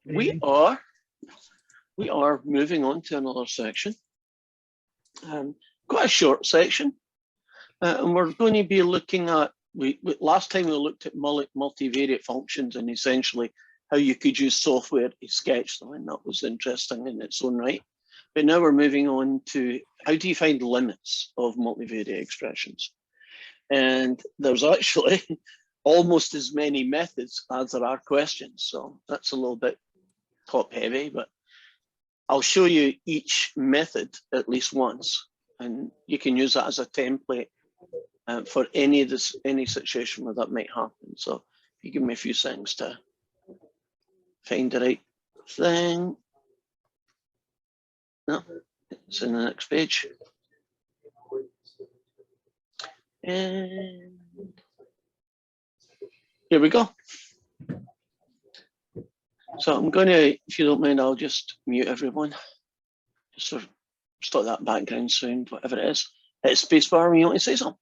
We are moving on to another section. Quite a short section, and we're going to be looking at. Last time we looked at multivariate functions and essentially how you could use software to sketch them, and that was interesting in its own right. But now we're moving on to how do you find limits of multivariate expressions? And there's actually almost as many methods as there are questions, so that's a little bit top heavy, but I'll show you each method at least once, and you can use that as a template for any situation where that might happen. So if you give me a few seconds to find the right thing. No, it's in the next page. And here we go. So I'm going to, if you don't mind, I'll just mute everyone. Just sort of stop that background sound, whatever it is. Hit spacebar when you want to say something.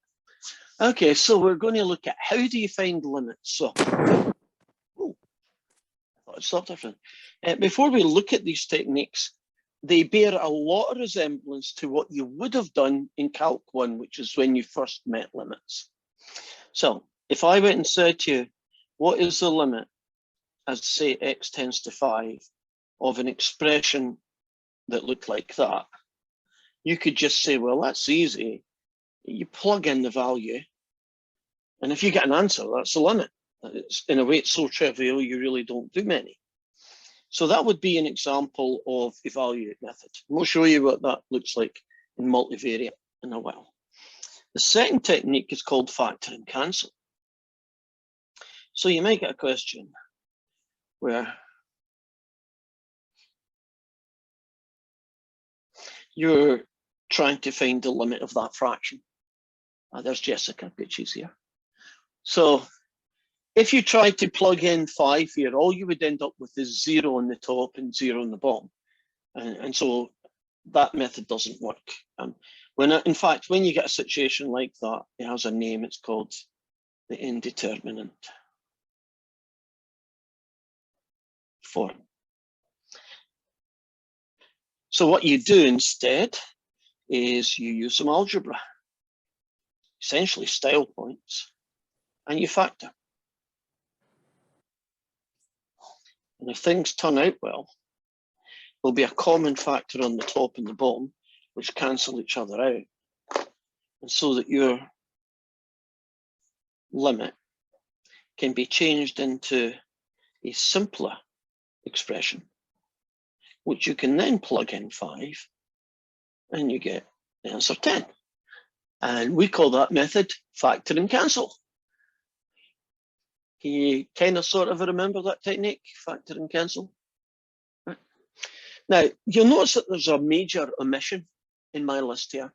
Okay, so we're going to look at how do you find limits. So, oh, I thought it stopped everything. Before we look at these techniques, they bear a lot of resemblance to what you would have done in Calc 1, which is when you first met limits. So if I went and said to you, what is the limit as say x tends to 5 of an expression that looked like that, you could just say, well, that's easy. You plug in the value, and if you get an answer, that's the limit. It's, in a way, it's so trivial, you really don't do many. So that would be an example of evaluate method. We'll show you what that looks like in multivariate in a while. The second technique is called factor and cancel. So you might get a question where you're trying to find the limit of that fraction. There's Jessica, good, she's here. So if you try to plug in 5 here, all you would end up with is 0 on the top and 0 on the bottom. And so that method doesn't work. In fact, when you get a situation like that, it has a name, it's called the indeterminate form. So what you do instead is you use some algebra, essentially style points, and you factor. And if things turn out well, there'll be a common factor on the top and the bottom, which cancel each other out. And so that your limit can be changed into a simpler expression, which you can then plug in 5, and you get the answer 10. And we call that method factor and cancel. Can you kind of sort of remember that technique, factor and cancel? Right. Now, you'll notice that there's a major omission in my list here.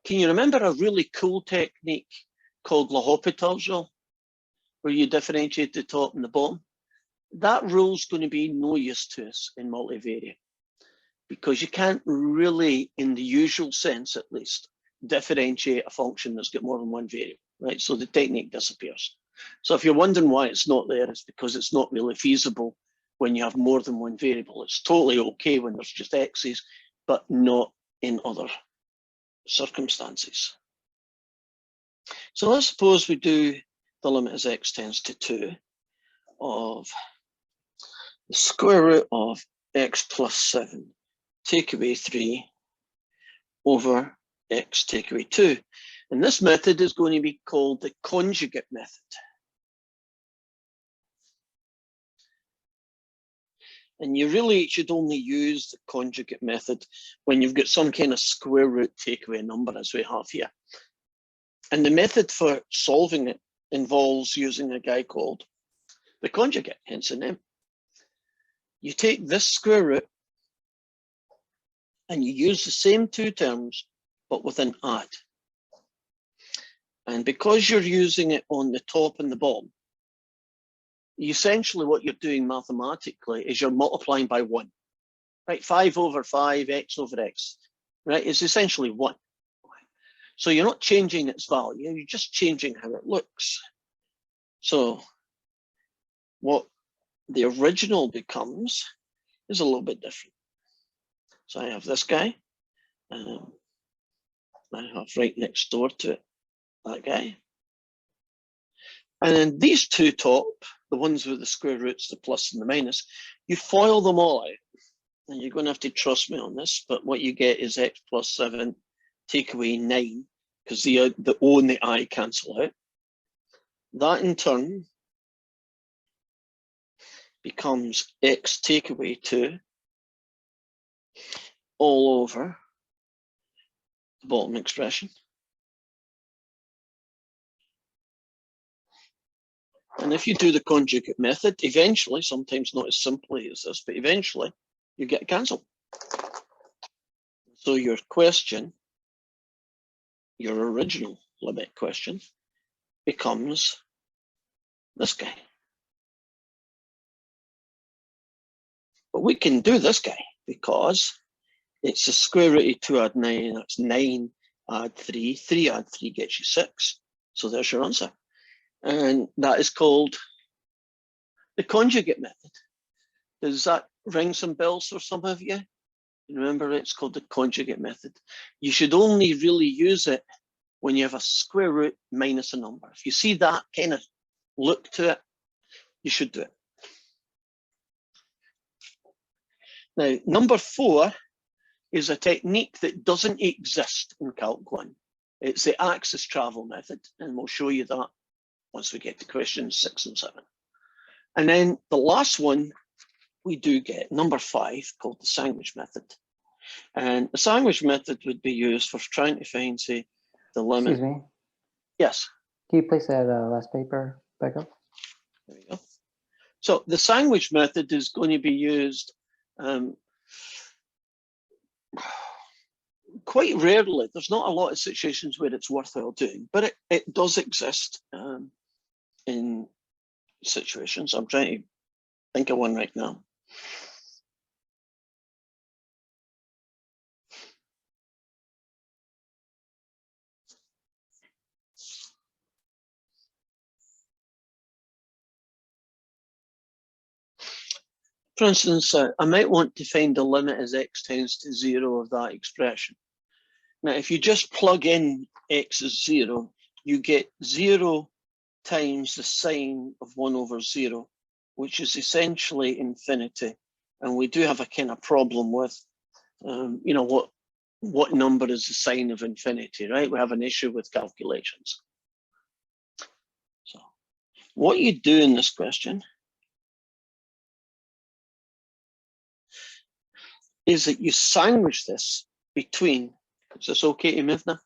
Can you remember a really cool technique called L'Hopital's rule, where you differentiate the top and the bottom? That rule's going to be no use to us in multivariate, because you can't really, in the usual sense at least, differentiate a function that's got more than one variable, right? So the technique disappears. So if you're wondering why it's not there, it's because it's not really feasible when you have more than one variable. It's totally okay when there's just x's, but not in other circumstances. So let's suppose we do the limit as x tends to 2 of the square root of x plus 7 take away 3 over x take away 2. And this method is going to be called the conjugate method. And you really should only use the conjugate method when you've got some kind of square root takeaway number, as we have here. And the method for solving it involves using a guy called the conjugate, hence the name. You take this square root and you use the same two terms, but with an add. And because you're using it on the top and the bottom, essentially what you're doing mathematically is you're multiplying by 1. Right, 5 over 5, x over x, right, is essentially 1. So you're not changing its value, you're just changing how it looks. So what the original becomes is a little bit different. So I have this guy. I have right next door to it that guy. And then these two top, the ones with the square roots, the plus and the minus, you FOIL them all out. And you're going to have to trust me on this, but what you get is x plus 7, take away 9, because the O and the I cancel out. That in turn becomes x take away 2 all over the bottom expression. And if you do the conjugate method, eventually, sometimes not as simply as this, but eventually you get a cancel. So your question, your original limit question, becomes this guy. But we can do this guy because it's the square root of 2 add 9, that's 9 add 3, 3 add 3 gets you 6. So there's your answer. And that is called the conjugate method. Does that ring some bells for some of you? Remember, it's called the conjugate method. You should only really use it when you have a square root minus a number. If you see that kind of look to it, you should do it. Now, number 4 is a technique that doesn't exist in Calc 1. It's the axis travel method, and we'll show you that once we get to questions 6 and 7. And then the last one we do get, number 5, called the sandwich method. And the sandwich method would be used for trying to find, say, the limit. Excuse me. Yes. Can you place that last paper back up? There we go. So the sandwich method is going to be used quite rarely. There's not a lot of situations where it's worthwhile doing, but it does exist in situations. I'm trying to think of one right now. For instance, I might want to find the limit as x tends to 0 of that expression. Now, if you just plug in x as 0, you get 0 times the sine of 1 over 0, which is essentially infinity. And we do have a kind of problem with, you know, what number is the sine of infinity, right? We have an issue with calculations. So what you do in this question is that you sandwich this between, is this okay to move now?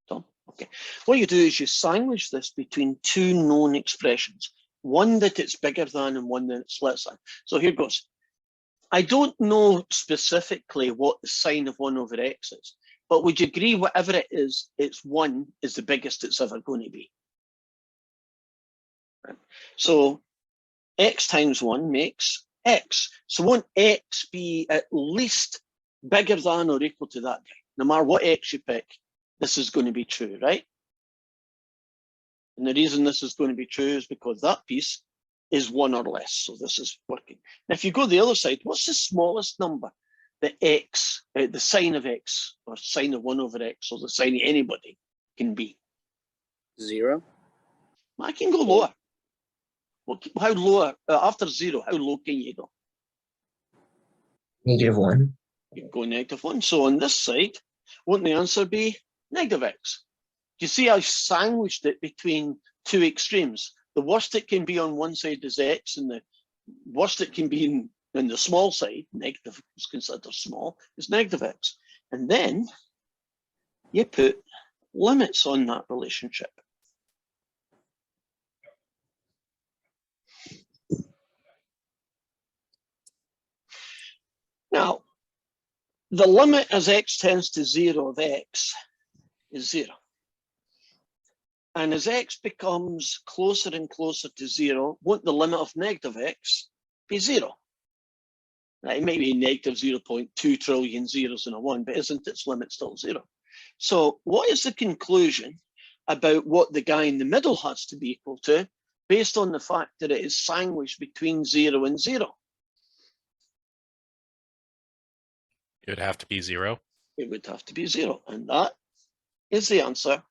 Tom? Okay. What you do is you sandwich this between two known expressions, one that it's bigger than and one that it's less than. So here goes. I don't know specifically what the sine of 1 over x is, but would you agree whatever it is, it's 1 is the biggest it's ever going to be. Right? So x times 1 makes x. So won't x be at least bigger than or equal to that guy? No matter what x you pick, this is going to be true, right? And the reason this is going to be true is because that piece is 1 or less. So this is working. Now, if you go the other side, what's the smallest number that x, the sine of x, or sine of 1 over x, or the sine of anybody can be? 0. I can go lower. Well, how lower? After 0, how low can you go? -1. You can go -1. So on this side, won't the answer be -x? Do you see I've sandwiched it between two extremes? The worst it can be on one side is x, and the worst it can be in the small side, negative is considered small, is -x. And then you put limits on that relationship. Now, the limit as x tends to 0 of x is 0. And as x becomes closer and closer to 0, won't the limit of -x be 0? Now, it may be -0.2 trillion zeros in a 1, but isn't its limit still 0? So what is the conclusion about what the guy in the middle has to be equal to? based on the fact that it is sandwiched between 0 and 0? It would have to be 0. It would have to be 0. And that is the answer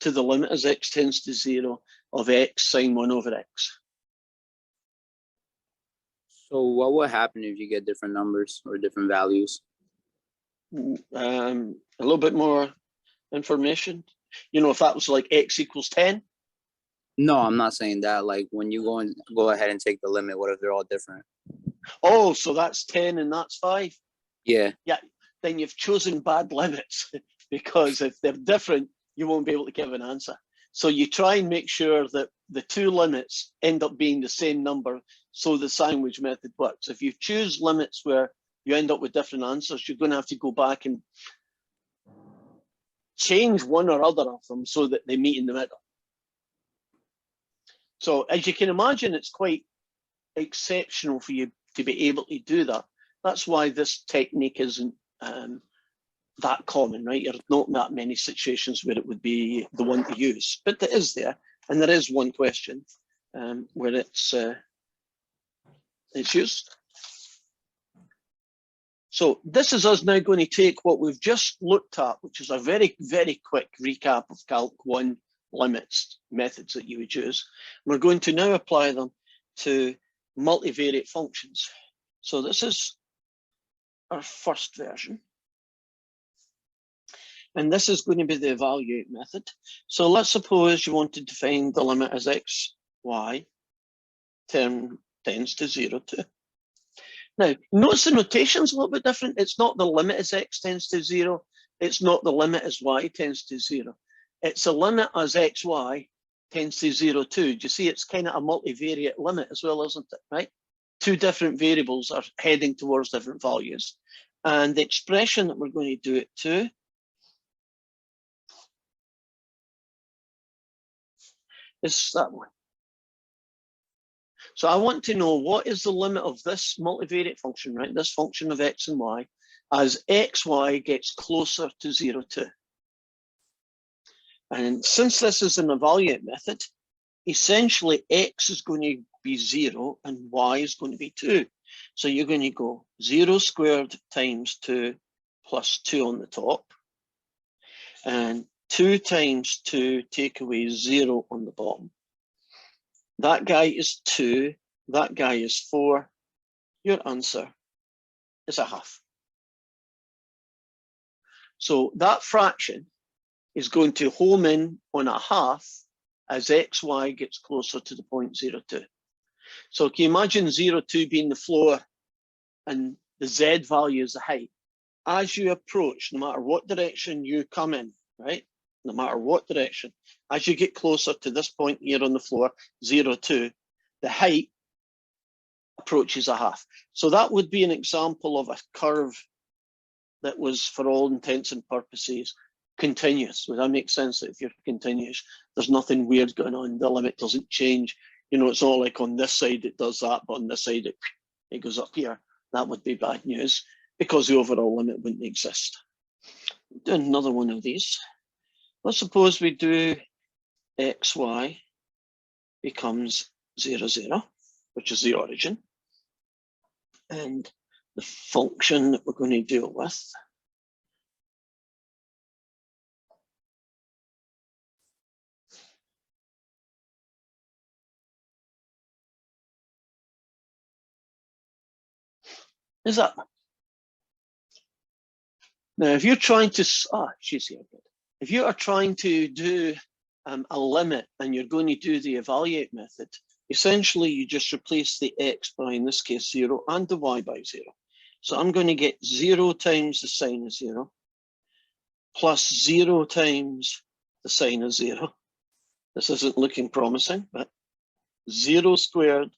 to the limit as x tends to 0 of x sine 1 over x. So what would happen if you get different numbers or different values? A little bit more information. You know, if that was like x equals 10. No, I'm not saying that. Like when you go ahead and take the limit, what if they're all different? Oh, so that's 10 and that's 5. Yeah. Yeah, then you've chosen bad limits because if they're different, you won't be able to give an answer. So you try and make sure that the two limits end up being the same number so the sandwich method works. If you choose limits where you end up with different answers, you're going to have to go back and change one or other of them so that they meet in the middle. So as you can imagine, it's quite exceptional for you to be able to do that. That's why this technique isn't that common, right? There's not that many situations where it would be the one to use, but it is there. And there is one question where it's used. So this is us now going to take what we've just looked at, which is a very, very quick recap of Calc 1 limits methods that you would use. We're going to now apply them to multivariate functions. So this is our first version. And this is going to be the evaluate method. So let's suppose you wanted to find the limit as x, y, term tends to 0 to. Now, notice the notation's a little bit different. It's not the limit as x tends to 0. It's not the limit as y tends to 0. It's a limit as x, y tends to 0 too. Do you see it's kind of a multivariate limit as well, isn't it, right? Two different variables are heading towards different values. And the expression that we're going to do it to is that one. So I want to know what is the limit of this multivariate function, right? This function of x and y as xy gets closer to 0 to. And since this is an evaluate method, essentially x is going to be 0 and y is going to be 2. So you're going to go 0 squared times 2 plus 2 on the top. And 2 times 2 take away 0 on the bottom. That guy is 2, that guy is 4. Your answer is a half. So that fraction is going to home in on a half as xy gets closer to the point 0, 2. So can you imagine 0, 2 being the floor and the z value is the height? As you approach, no matter what direction you come in, right? No matter what direction, as you get closer to this point here on the floor, 0, 2, the height approaches a half. So that would be an example of a curve that was, for all intents and purposes, continuous. Would that make sense? That if you're continuous, there's nothing weird going on. The limit doesn't change. You know, it's not like on this side it does that, but on this side it goes up here. That would be bad news because the overall limit wouldn't exist. Do another one of these. Let's suppose we do xy becomes 0, 0, which is the origin. And the function that we're going to deal with is that one. Now, if you're trying to, she's here, good. If you are trying to do a limit and you're going to do the evaluate method, essentially you just replace the x by, in this case, 0 and the y by 0. So I'm going to get 0 times the sine of 0 plus 0 times the sine of 0. This isn't looking promising, but 0 squared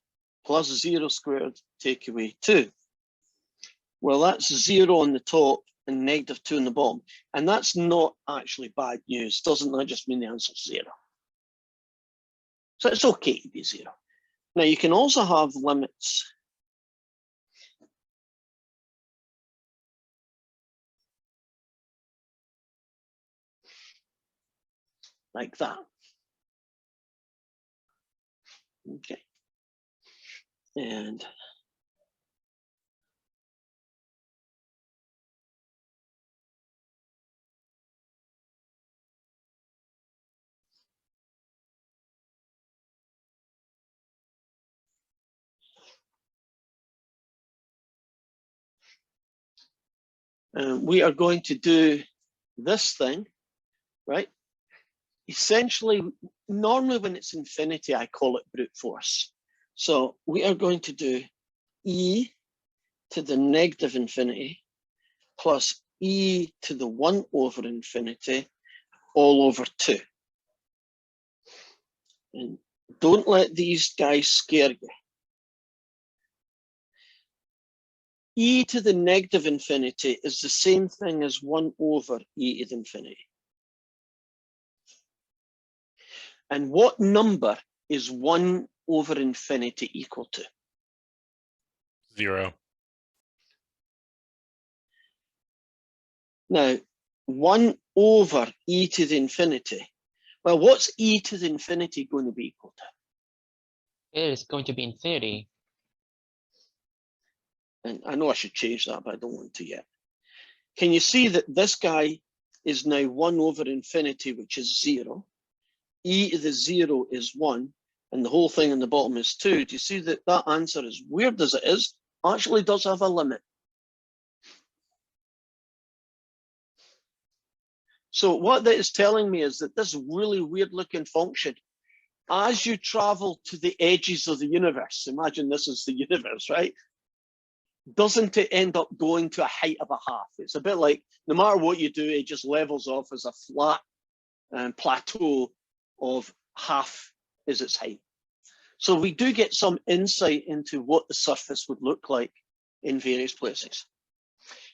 plus 0 squared take away 2. Well, that's 0 on the top and negative 2 on the bottom. And that's not actually bad news. Doesn't that just mean the answer is 0? So it's okay to be 0. Now you can also have limits like that. Okay. And we are going to do this thing, right? Essentially, normally when it's infinity, I call it brute force. So we are going to do e to the negative infinity plus e to the 1 over infinity all over 2. And don't let these guys scare you. E to the negative infinity is the same thing as 1 over e to the infinity. And what number is 1 over infinity equal to? 0. Now, 1 over e to the infinity. Well, what's e to the infinity going to be equal to? It is going to be infinity. And I know I should change that, but I don't want to yet. Can you see that this guy is now 1 over infinity, which is 0. E to the 0 is 1, and the whole thing in the bottom is 2. Do you see that that answer, as weird as it is, actually does have a limit? So what that is telling me is that this really weird looking function, as you travel to the edges of the universe, imagine this is the universe, right? Doesn't it end up going to a height of a half? It's a bit like no matter what you do, it just levels off as a flat plateau of half is its height. So we do get some insight into what the surface would look like in various places.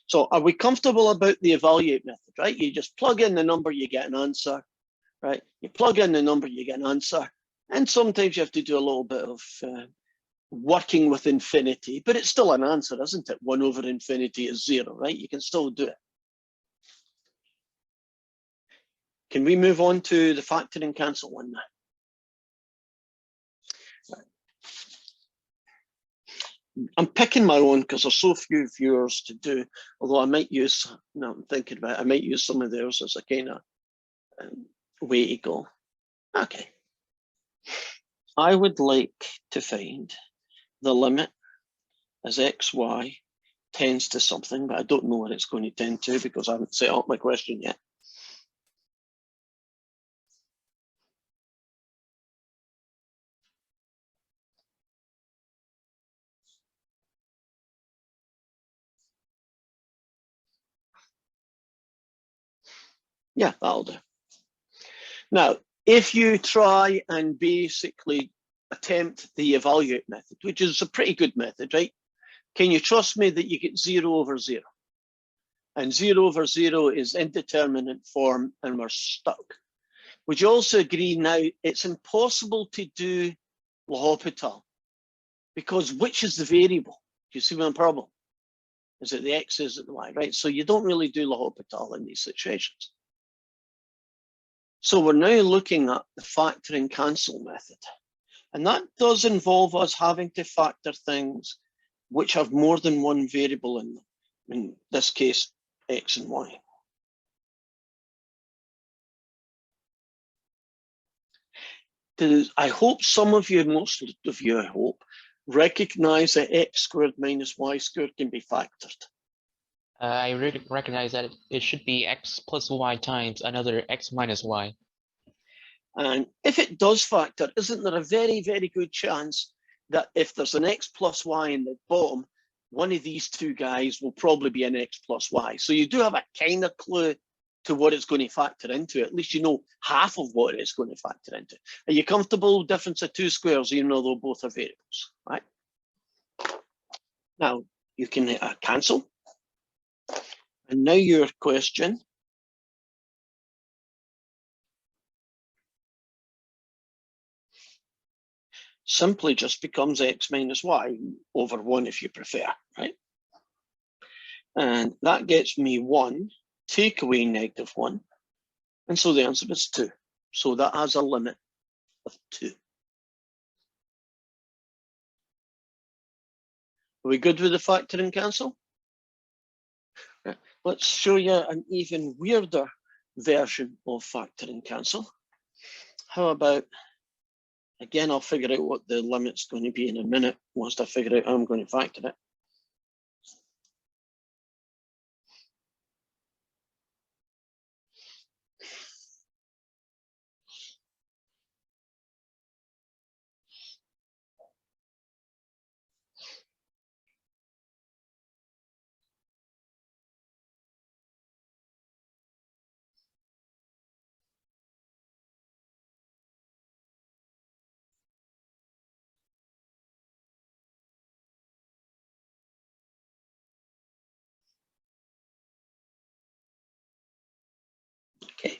So are we comfortable about the evaluate method, right? You just plug in the number, you get an answer, right? You plug in the number, you get an answer. And sometimes you have to do a little bit of working with infinity, but it's still an answer, isn't it? 1 over infinity is 0, right? You can still do it. Can we move on to the factor and cancel one now? I'm picking my own because there's so few viewers to do, although I might use, now I'm thinking about it, I might use some of theirs as a kind of way to go. Okay. I would like to find the limit as xy tends to something, but I don't know what it's going to tend to because I haven't set up my question yet. Yeah, that'll do. Now, if you try and basically attempt the evaluate method, which is a pretty good method, right? Can you trust me that you get 0 over 0? And 0 over 0 is indeterminate form and we're stuck. Would you also agree now it's impossible to do L'Hopital because which is the variable? Do you see my problem? Is it the x, is it the y, right? So you don't really do L'Hopital in these situations. So we're now looking at the factor and cancel method. And that does involve us having to factor things which have more than one variable in them. In this case, x and y. I hope some of you, most of you, I hope, recognize that x squared minus y squared can be factored. I really recognize that it should be x plus y times another x minus y. And if it does factor, isn't there a very, very good chance that if there's an x plus y in the bottom, one of these two guys will probably be an x plus y. So you do have a kind of clue to what it's going to factor into. At least you know half of what it's going to factor into. Are you comfortable with difference of two squares, even though they're both are variables, right? Now, you can cancel. And now your question. Simply just becomes x minus y over 1 if you prefer, right? And that gets me 1, take away -1, and so the answer is 2. So that has a limit of 2. Are we good with the factor and cancel? Right. Let's show you an even weirder version of factor and cancel. How about, again, I'll figure out what the limit's going to be in a minute once I figure out how I'm going to factor it. Okay.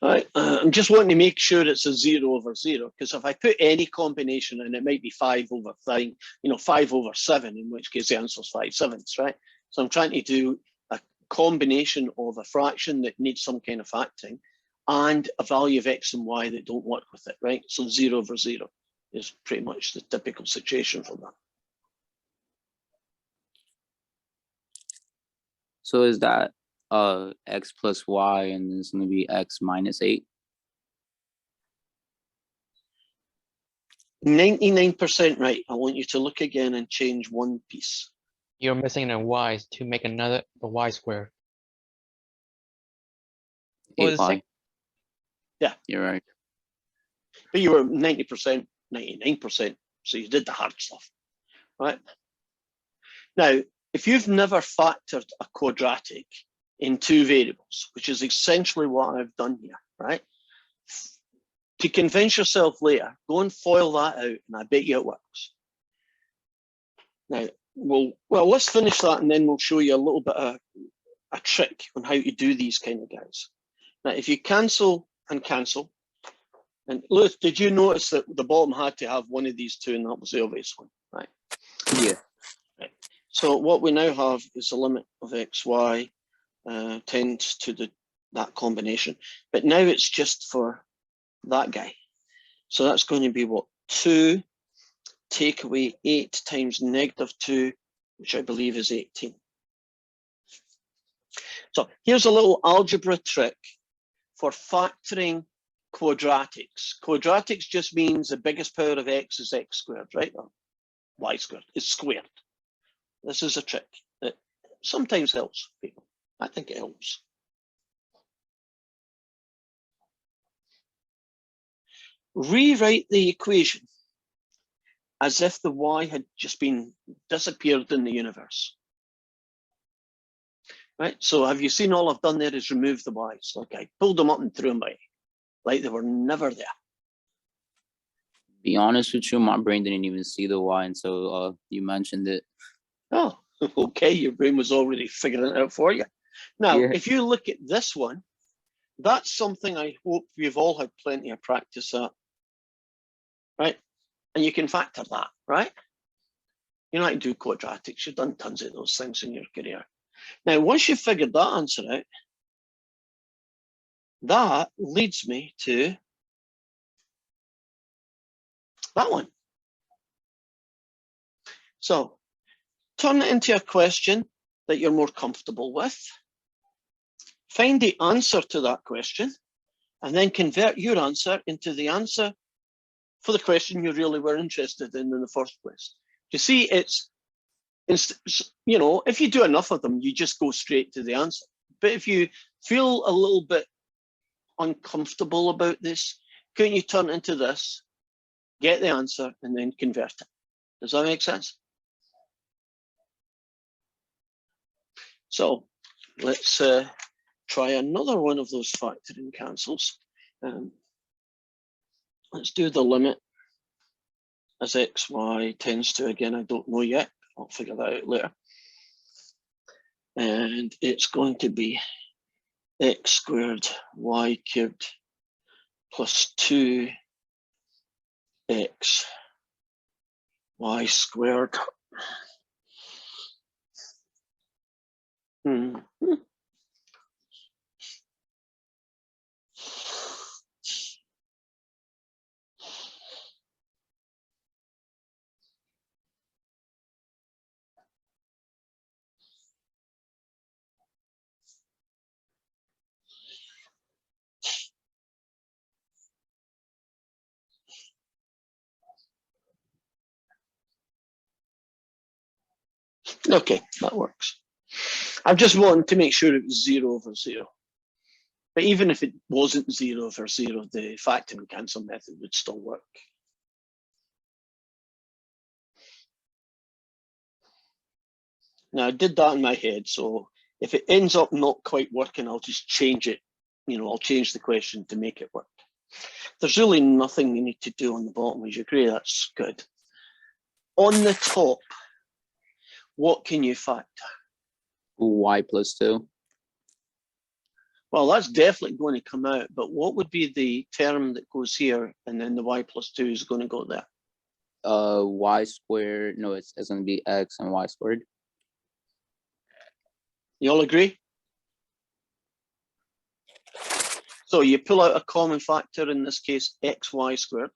All right, I'm just wanting to make sure it's a 0 over 0, because if I put any combination and it might be 5 over 9, 5 over 7, in which case the answer is 5/7, right? So I'm trying to do a combination of a fraction that needs some kind of factoring and a value of x and y that don't work with it, right? So 0 over 0 is pretty much the typical situation for that. So is that x plus y, and it's going to be x minus 8? 99% right. I want you to look again and change one piece. You're missing a y to make a y squared. What was it 8y. say? Yeah. You're right. But you were 90%, 99%, so you did the hard stuff, right? Now, if you've never factored a quadratic in two variables, which is essentially what I've done here, right? To convince yourself later, go and FOIL that out, and I bet you it works. Now, let's finish that, and then we'll show you a little bit of a trick on how to do these kind of guys. Now, if you cancel and cancel, and Lewis, did you notice that the bottom had to have one of these two, and that was the obvious one, right? Yeah. Right. So what we now have is the limit of xy tends to that combination, but now it's just for that guy. So that's going to be what? 2 take away 8 times -2, which I believe is 18. So here's a little algebra trick for factoring quadratics. Quadratics just means the biggest power of x is x squared, right? Or y squared is squared. This is a trick that sometimes helps people. I think it helps. Rewrite the equation as if the y had just been disappeared in the universe. Right, so have you seen all I've done there is remove the y's? Like I pulled them up and threw them away, like they were never there. Be honest with you, my brain didn't even see the y until you mentioned it. Oh, okay, your brain was already figuring it out for you. Now, Yeah. if you look at this one, that's something I hope we've all had plenty of practice at, right? And you can factor that, right? You know how to do quadratics. You've done tons of those things in your career. Now, once you've figured that answer out, that leads me to that one. So turn it into a question that you're more comfortable with. Find the answer to that question, and then convert your answer into the answer for the question you really were interested in the first place. You see, it's if you do enough of them, you just go straight to the answer. But if you feel a little bit uncomfortable about this, couldn't you turn it into this, get the answer, and then convert it? Does that make sense? So let's try another one of those factoring cancels. Let's do the limit as xy tends to, again, I don't know yet. I'll figure that out later. And it's going to be x squared y cubed plus 2x y squared. Okay, that works. I'm just wanting to make sure it was 0 over 0. But even if it wasn't 0 over 0, the factor and cancel method would still work. Now, I did that in my head, so if it ends up not quite working, I'll just change it. I'll change the question to make it work. There's really nothing you need to do on the bottom. Would you agree? That's good. On the top, what can you factor? Y plus 2. Well, that's definitely going to come out, but what would be the term that goes here and then the y plus 2 is going to go there? Y squared. No, it's going to be x and y squared. You all agree? So you pull out a common factor, in this case, xy squared.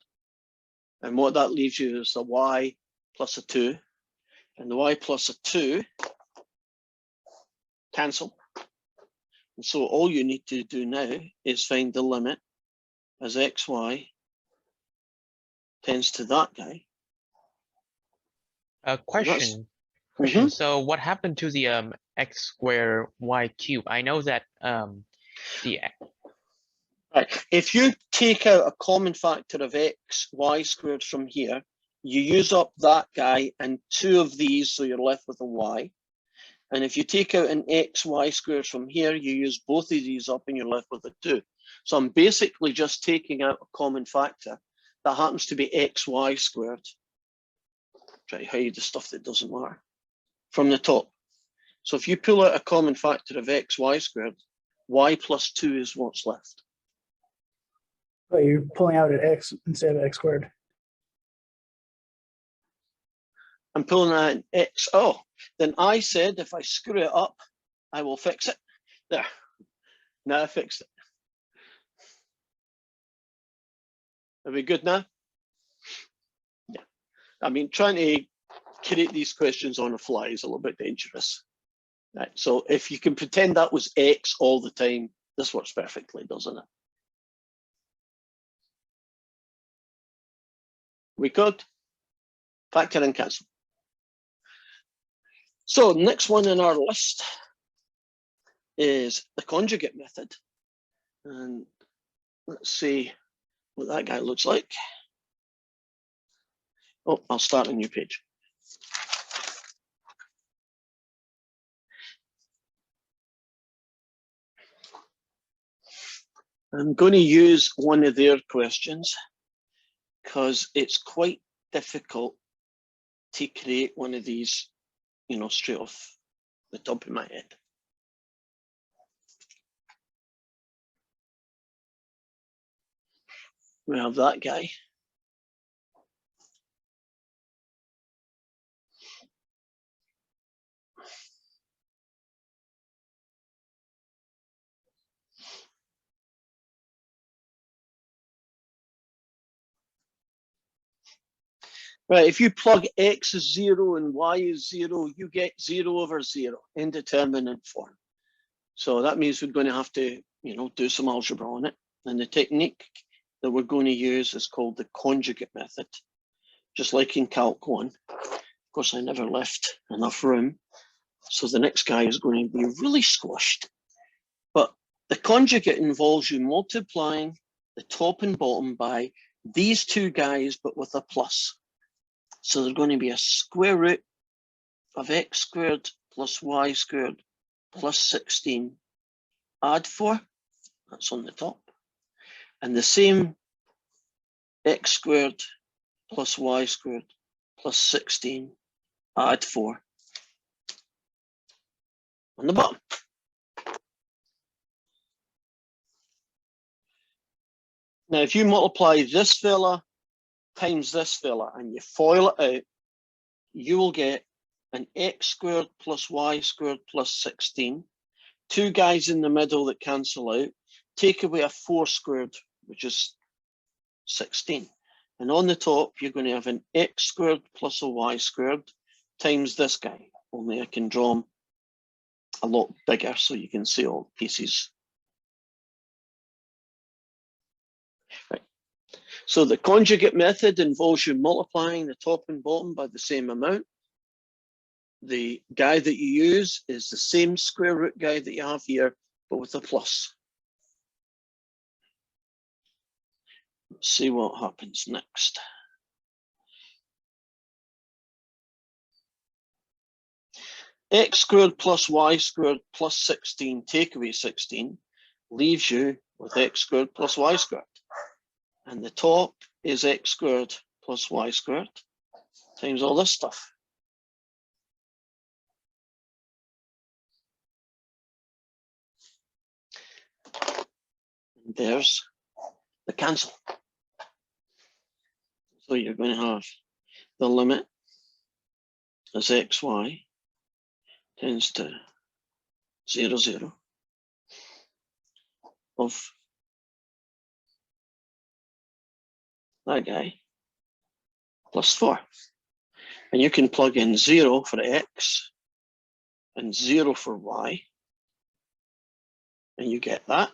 And what that leaves you is a y plus a 2. And the y plus a 2 cancel. And so all you need to do now is find the limit as xy tends to that guy. Question. Mhm. So what happened to the x square y cube? I know that the Right. If you take out a common factor of x, y squared from here, you use up that guy and 2 of these, so you're left with a y. And if you take out an x, y squared from here, you use both of these up and you're left with a 2. So I'm basically just taking out a common factor that happens to be x, y squared. Try to hide the stuff that doesn't matter from the top. So if you pull out a common factor of x, y squared, y plus 2 is what's left. But you're pulling out an x instead of x squared. I'm pulling out an x. Oh, then I said if I screw it up, I will fix it. There. Now I fixed it. Are we good now? Yeah. I mean, trying to create these questions on the fly is a little bit dangerous. Right. So if you can pretend that was x all the time, this works perfectly, doesn't it? We could factor and cancel. So next one in our list is the conjugate method. And let's see what that guy looks like. Oh, I'll start a new page. I'm going to use one of their questions because it's quite difficult to create one of these, straight off the top of my head. We have that guy. Right, if you plug x is 0 and y is 0, you get 0 over 0, indeterminate form. So that means we're going to have to, do some algebra on it. And the technique that we're going to use is called the conjugate method, just like in Calc 1. Of course, I never left enough room, so the next guy is going to be really squashed. But the conjugate involves you multiplying the top and bottom by these two guys, but with a plus. So there's going to be a square root of x squared plus y squared plus 16. Add 4, that's on the top. And the same x squared plus y squared plus 16. Add 4 on the bottom. Now, if you multiply this fella times this fella and you FOIL it out, you will get an x squared plus y squared plus 16. Two guys in the middle that cancel out. Take away a 4 squared, which is 16. And on the top, you're going to have an x squared plus a y squared times this guy. Only I can draw them a lot bigger so you can see all the pieces. Right. So the conjugate method involves you multiplying the top and bottom by the same amount. the guy that you use is the same square root guy that you have here, but with a plus. Let's see what happens next. X squared plus y squared plus 16 take away 16 leaves you with x squared plus y squared. And the top is x squared plus y squared times all this stuff. And there's the cancel. So you're going to have the limit as xy tends to 0, 0 of that guy plus 4. And you can plug in 0 for x and 0 for y, and you get that.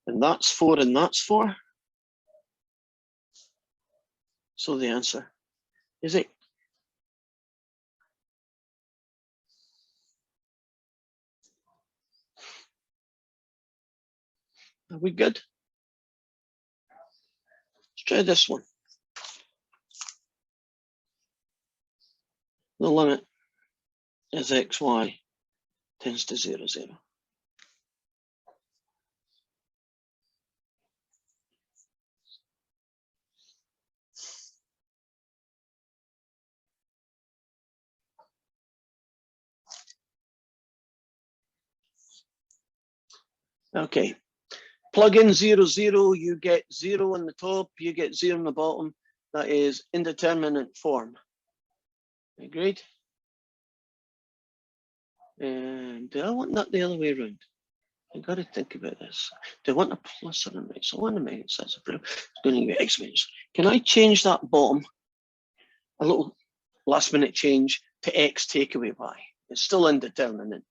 And that's 4 and that's 4. So the answer is 8. Are we good? Let's try this one. The limit is xy tends to 0, 0. Okay, plug in 0, 0, you get 0 on the top, you get 0 on the bottom. That is indeterminate form. Agreed? And do I want that the other way around? I've got to think about this. Do I want a plus or a minus? So I want a minus, that's a problem. It's going to be x minus. Can I change that bottom, a little last minute change, to x take away y? It's still indeterminate,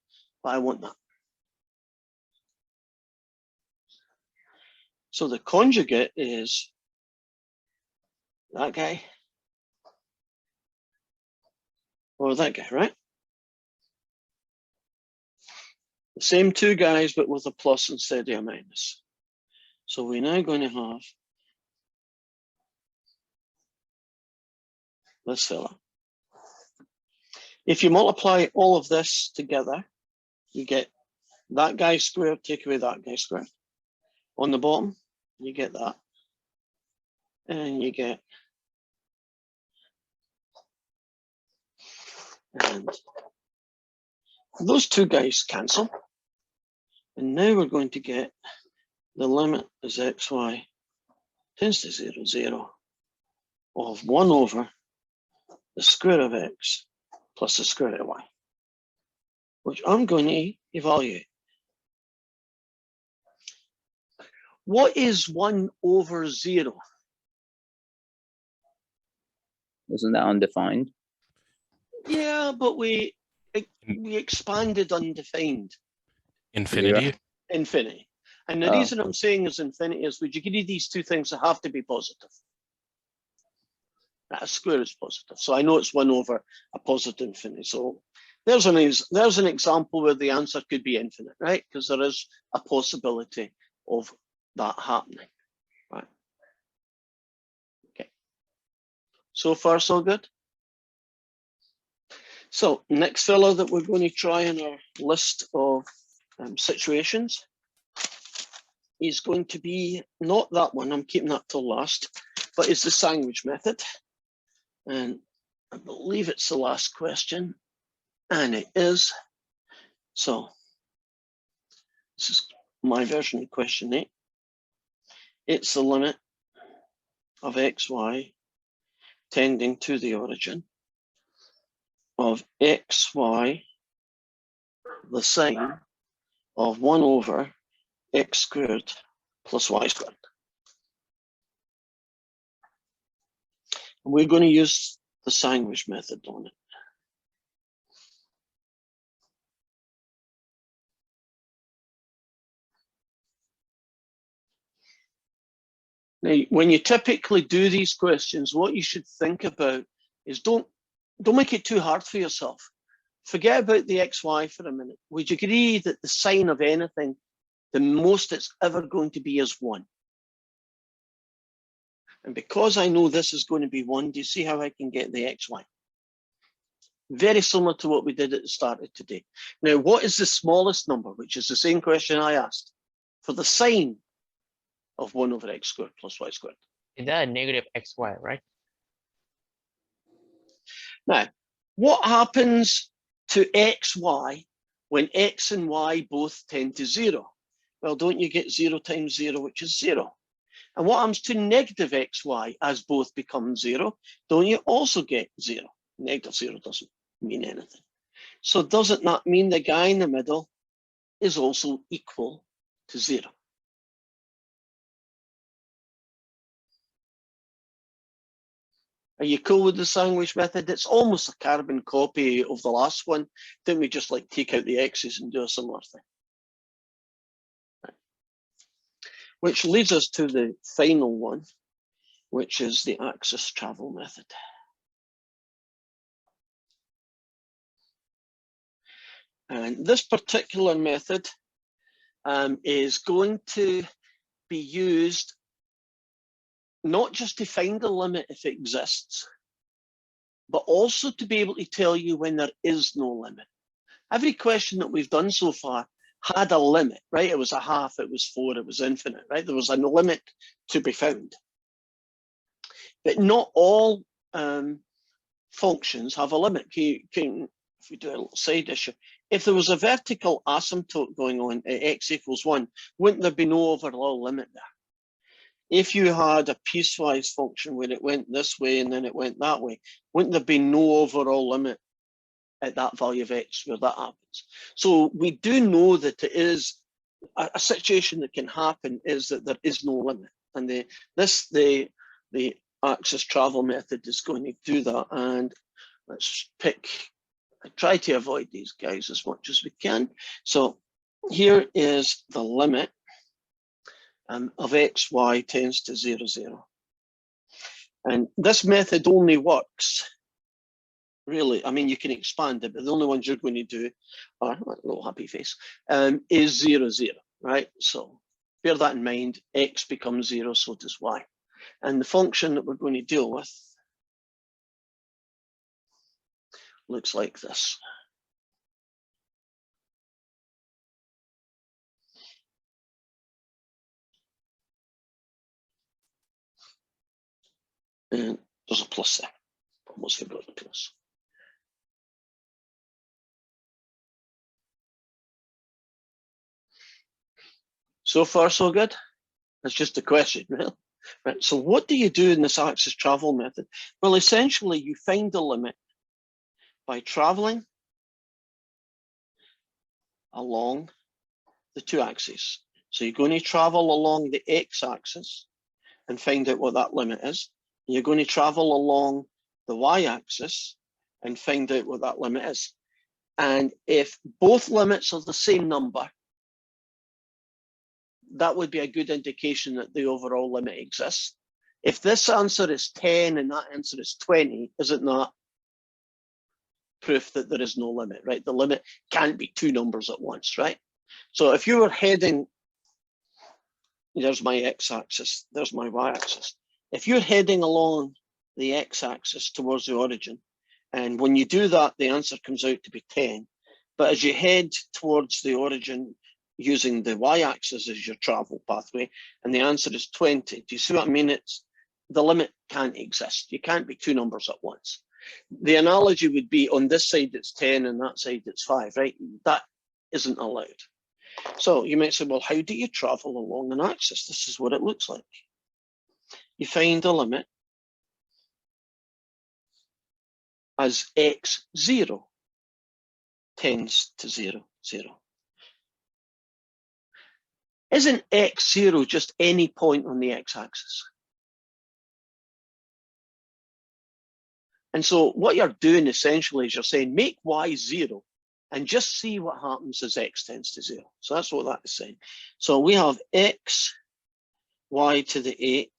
but I want that. So the conjugate is that guy or that guy, right? The same two guys, but with a plus instead of a minus. So we're now going to have this fella. If you multiply all of this together, you get that guy squared, take away that guy squared. On the bottom, you get that. And you get, and those two guys cancel. And now we're going to get the limit as xy tends to 0, 0 of 1 over the square of x plus the square root of y, which I'm going to evaluate. What is 1 over 0? Isn't that undefined? Yeah, but we expanded undefined. Infinity. Infinity. And the Oh. reason I'm saying is infinity is, would you agree these two things have to be positive? That a square is positive. So I know it's 1 over a positive infinity. So there's an example where the answer could be infinite, right? Because there is a possibility of that happening, right? Okay. So far, so good. So next fellow that we're going to try in our list of situations is going to be not that one. I'm keeping that till last, but it's the sandwich method. And I believe it's the last question, and it is. So this is my version of question 8. It's the limit of xy tending to the origin of xy, the sine of 1 over x squared plus y squared. And we're going to use the sandwich method on it. Now, when you typically do these questions, what you should think about is don't don't make it too hard for yourself. Forget about the xy for a minute. Would you agree that the sine of anything, the most it's ever going to be is 1? And because I know this is going to be 1, do you see how I can get the xy? Very similar to what we did at the start of today. Now, what is the smallest number, which is the same question I asked, for the sine of 1 over x squared plus y squared? Is that a negative xy, right? Now, what happens to xy when x and y both tend to 0? Well, don't you get 0 times 0, which is 0? And what happens to negative xy as both become 0? Don't you also get 0? Negative 0 doesn't mean anything. So doesn't that mean the guy in the middle is also equal to 0? Are you cool with the sandwich method? It's almost a carbon copy of the last one. Didn't we just like take out the x's and do a similar thing? Right. Which leads us to the final one, which is the axis travel method. And this particular method is going to be used not just to find the limit if it exists, but also to be able to tell you when there is no limit. Every question that we've done so far had a limit, right? It was a half, it was 4, it was infinite, right? There was a limit to be found. But not all functions have a limit. If we do a little side issue, if there was a vertical asymptote going on at x equals 1, wouldn't there be no overall limit there? If you had a piecewise function where it went this way and then it went that way, wouldn't there be no overall limit at that value of x where that happens? So we do know that it is a situation that can happen is that there is no limit. And the axis travel method is going to do that. And let's pick, I try to avoid these guys as much as we can. So here is the limit of x, y tends to 0, 0. And this method only works, really, I mean, you can expand it, but the only ones you're going to do are, a little happy face, is 0, 0, right? So bear that in mind, x becomes 0, so does y. And the function that we're going to deal with looks like this. And there's a plus there. Almost forgot the plus. So far, so good. That's just a question, really. Right. So what do you do in this axis travel method? Well, essentially, you find the limit by traveling along the two axes. So you're going to travel along the x-axis and find out what that limit is. You're going to travel along the y-axis and find out what that limit is. And if both limits are the same number, that would be a good indication that the overall limit exists. If this answer is 10 and that answer is 20, is it not proof that there is no limit, right? The limit can't be two numbers at once, right? So if you were heading, there's my x-axis, there's my y-axis. If you're heading along the x-axis towards the origin, and when you do that, the answer comes out to be 10. But as you head towards the origin using the y-axis as your travel pathway, and the answer is 20, do you see what I mean? It's the limit can't exist. You can't be two numbers at once. The analogy would be on this side it's 10 and that side it's 5, right? That isn't allowed. So you might say, well, how do you travel along an axis? This is what it looks like. You find a limit as x0 tends to 0, 0. Isn't x0 just any point on the x-axis? And so what you're doing essentially is you're saying make y 0 and just see what happens as x tends to 0. So that's what that is saying. So we have x, y to the 8,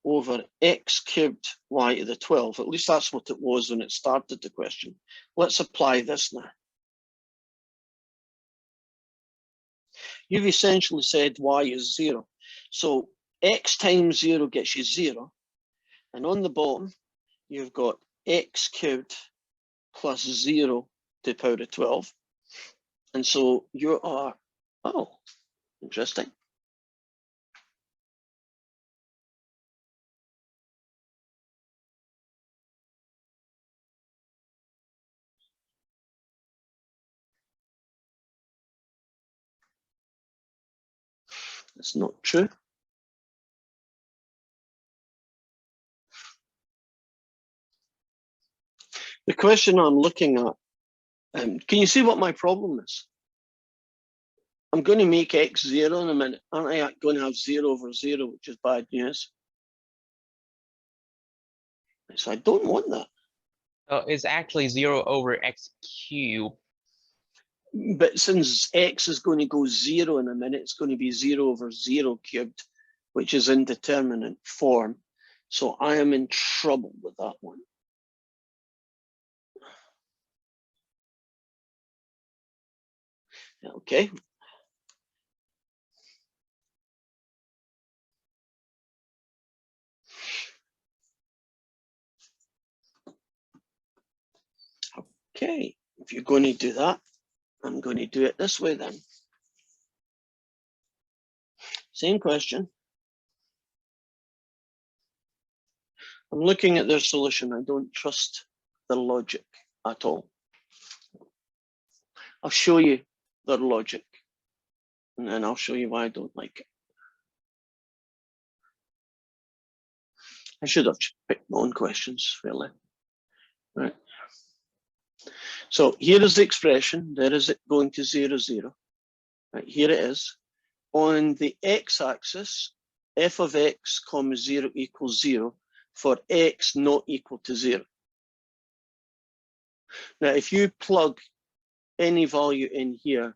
over x cubed y to the 12. At least that's what it was when it started the question. Let's apply this now. You've essentially said y is 0. So x times 0 gets you 0. And on the bottom, you've got x cubed plus 0 to the power of 12. And so you are, oh, interesting. That's not true. The question I'm looking at, can you see what my problem is? I'm going to make x 0 in a minute. Aren't I going to have 0 over 0, which is bad news? So I don't want that. It's actually 0 over x cubed. But since x is going to go 0 in a minute, it's going to be 0 over 0 cubed, which is indeterminate form. So I am in trouble with that one. Okay. Okay, if you're going to do that, I'm going to do it this way then. Same question. I'm looking at their solution. I don't trust their logic at all. I'll show you their logic, and then I'll show you why I don't like it. I should have picked my own questions, really. Right. So here is the expression. There is it going to 0, 0. Right, here it is. On the x-axis, f of x, comma 0 equals 0 for x not equal to 0. Now, if you plug any value in here,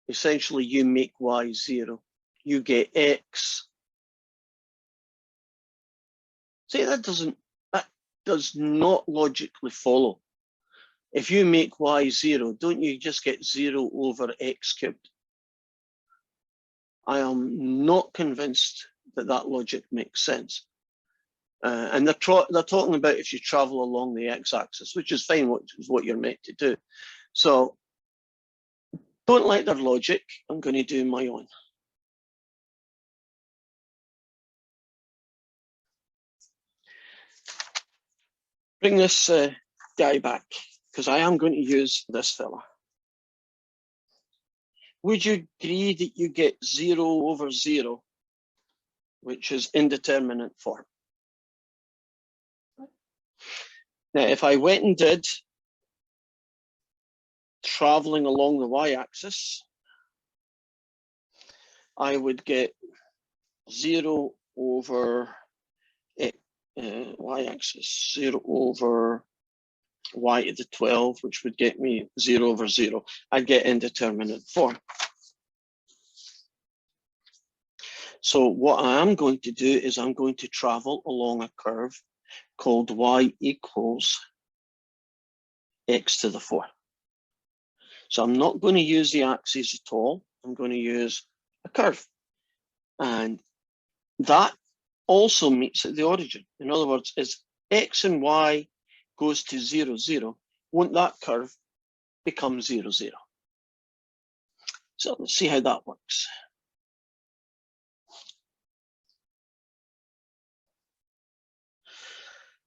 essentially you make y 0. You get x. See, that does not logically follow. If you make y 0, don't you just get 0 over x cubed? I am not convinced that that logic makes sense. And they're talking about if you travel along the x-axis, which is fine, which is what you're meant to do. So don't like their logic. I'm going to do my own. Bring this guy back, because I am going to use this fella. Would you agree that you get 0 over 0, which is indeterminate form? Now, if I went and did traveling along the y-axis, I would get 0 over y-axis, 0 over y to the 12, which would get me 0 over 0. I'd get indeterminate form. So what I am going to do is I'm going to travel along a curve called y equals x to the 4. So I'm not going to use the axes at all. I'm going to use a curve. And that also meets at the origin. In other words, as x and y goes to 0, 0, won't that curve become 0, 0? So let's see how that works.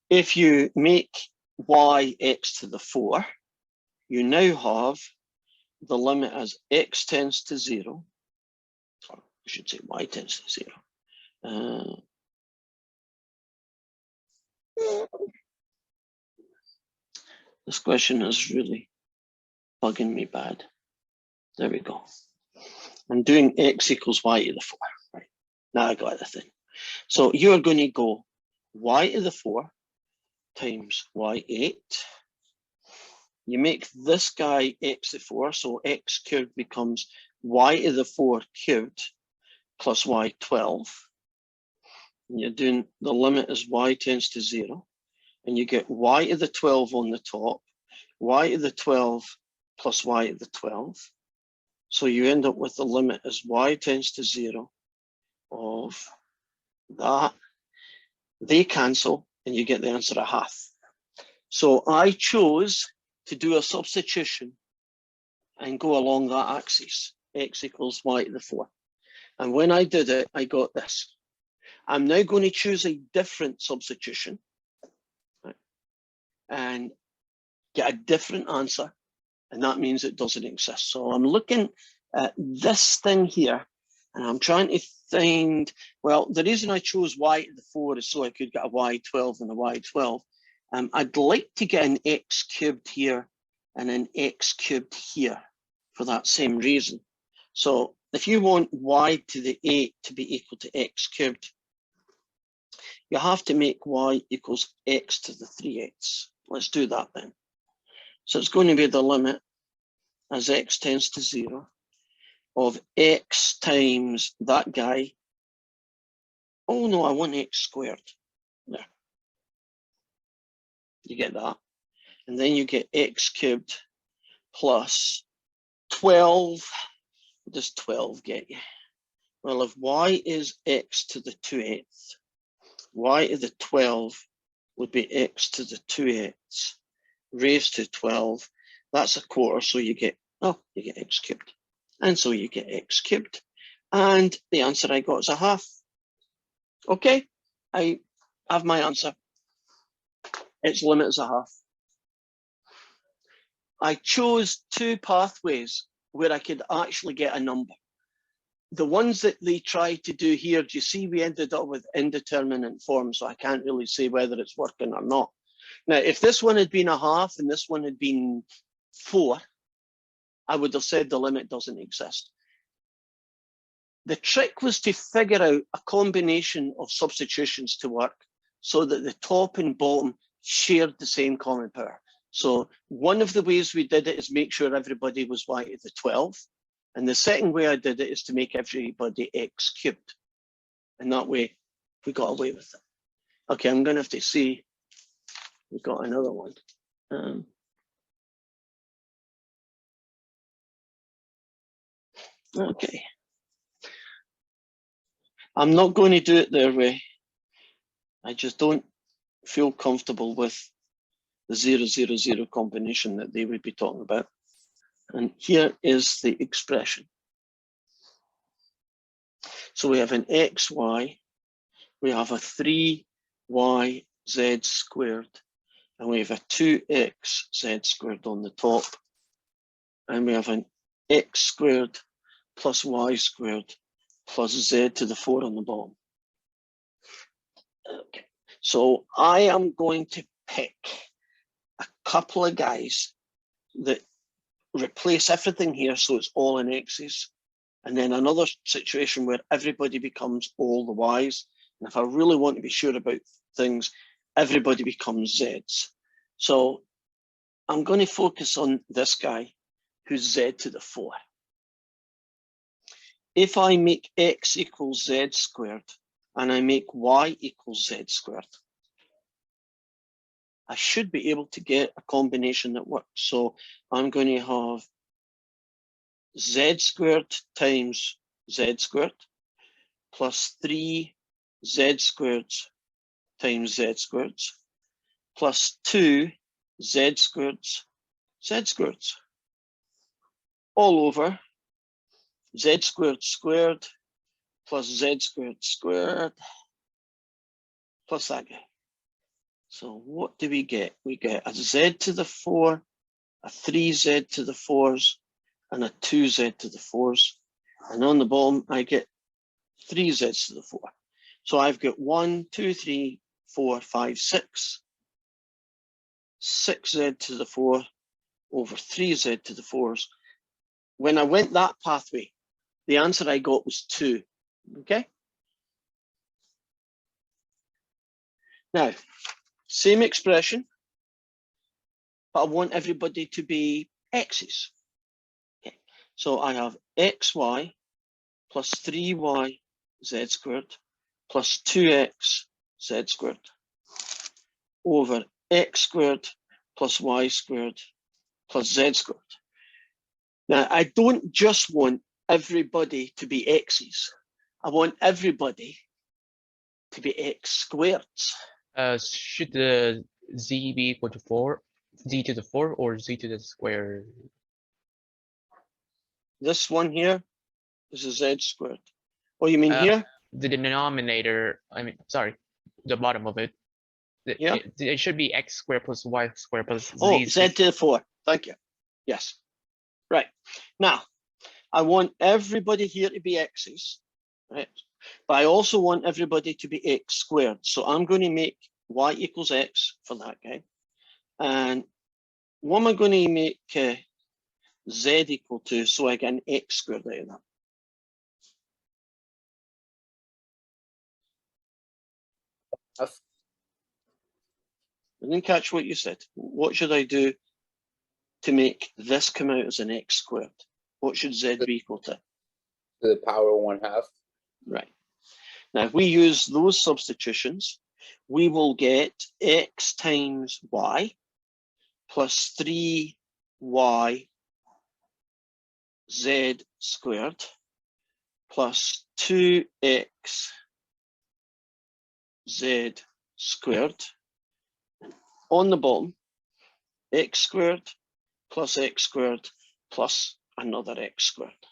If you make y x to the 4, you now have the limit as x tends to 0, or I should say y tends to 0. This question is really bugging me bad. There we go. I'm doing x equals y to the 4. Right, now I got the thing. So you're going to go y to the 4 times y8. You make this guy x to the 4, so x cubed becomes y to the 4 cubed plus y12. And you're doing the limit as y tends to 0. And you get y to the 12 on the top, y to the 12 plus y to the 12. So you end up with the limit as y tends to 0 of that. They cancel and you get the answer a half. So I chose to do a substitution and go along that axis, x equals y to the 4. And when I did it, I got this. I'm now going to choose a different substitution, right, and get a different answer. And that means it doesn't exist. So I'm looking at this thing here, and I'm trying to find, well, the reason I chose y to the 4 is so I could get a y12 and a y12. I'd like to get an x cubed here and an x cubed here for that same reason. So if you want y to the 8 to be equal to x cubed, you have to make y equals x to the 3x. Let's do that then. So it's going to be the limit as x tends to 0 of x times that guy. Oh no, I want x squared. There. You get that. And then you get x cubed plus 12. What does 12 get you? Well, if y is x to the 2x, y to the 12 would be x to the 2x raised to 12. That's a quarter, so you get, oh, you get x cubed. And so you get x cubed. And the answer I got is a half. Okay, I have my answer. Its limit is a half. I chose two pathways where I could actually get a number. The ones that they tried to do here, do you see we ended up with indeterminate form, so I can't really say whether it's working or not. Now, if this one had been a half and this one had been 4, I would have said the limit doesn't exist. The trick was to figure out a combination of substitutions to work so that the top and bottom shared the same common power. So one of the ways we did it is make sure everybody was y to the 12. And the second way I did it is to make everybody x cubed. And that way we got away with it. Okay, I'm going to have to see. We've got another one. Okay. I'm not going to do it their way. I just don't feel comfortable with the 0, 0, 0 combination that they would be talking about. And here is the expression. So we have an xy, we have a 3yz squared, and we have a 2xz squared on the top, and we have an x squared plus y squared plus z to the 4 on the bottom. Okay, so I am going to pick a couple of guys that replace everything here so it's all in x's, and then another situation where everybody becomes all the y's, and if I really want to be sure about things, everybody becomes z's. So I'm going to focus on this guy who's z to the 4. If I make x equals z squared and I make y equals z squared, I should be able to get a combination that works. So I'm going to have z squared times z squared plus 3z squared times z squared plus 2z squared z squared all over z squared squared plus z squared squared plus that guy. So what do we get? We get a z to the 4, a 3z to the 4s, and a 2z to the 4s. And on the bottom, I get 3z to the 4. So I've got 1, 2, 3, 4, 5, 6. 6z to the 4 over 3z to the 4s. When I went that pathway, the answer I got was 2. Okay? Now, same expression, but I want everybody to be x's. Okay. So I have xy plus 3y z squared plus 2x z squared over x squared plus y squared plus z squared. Now, I don't just want everybody to be x's. I want everybody to be x squareds. Should the z be equal to 4, z to the 4, or z to the square? This one here is a z squared. Oh, you mean Uh, here? The denominator, I mean, sorry, the bottom of it. Yeah. It should be x squared plus y squared plus Oh, z. z to the 4. Thank you. Yes. Right. Now, I want everybody here to be x's, right? But I also want everybody to be x squared. So I'm going to make y equals x for that guy. And what am I going to make z equal to so I get an x squared out of that? I didn't catch what you said. What should I do to make this come out as an x squared? What should z be equal to? To the power 1/2. Right. Now, if we use those substitutions, we will get x times y plus 3y z squared plus 2x z squared. On the bottom, x squared plus x squared plus another x squared.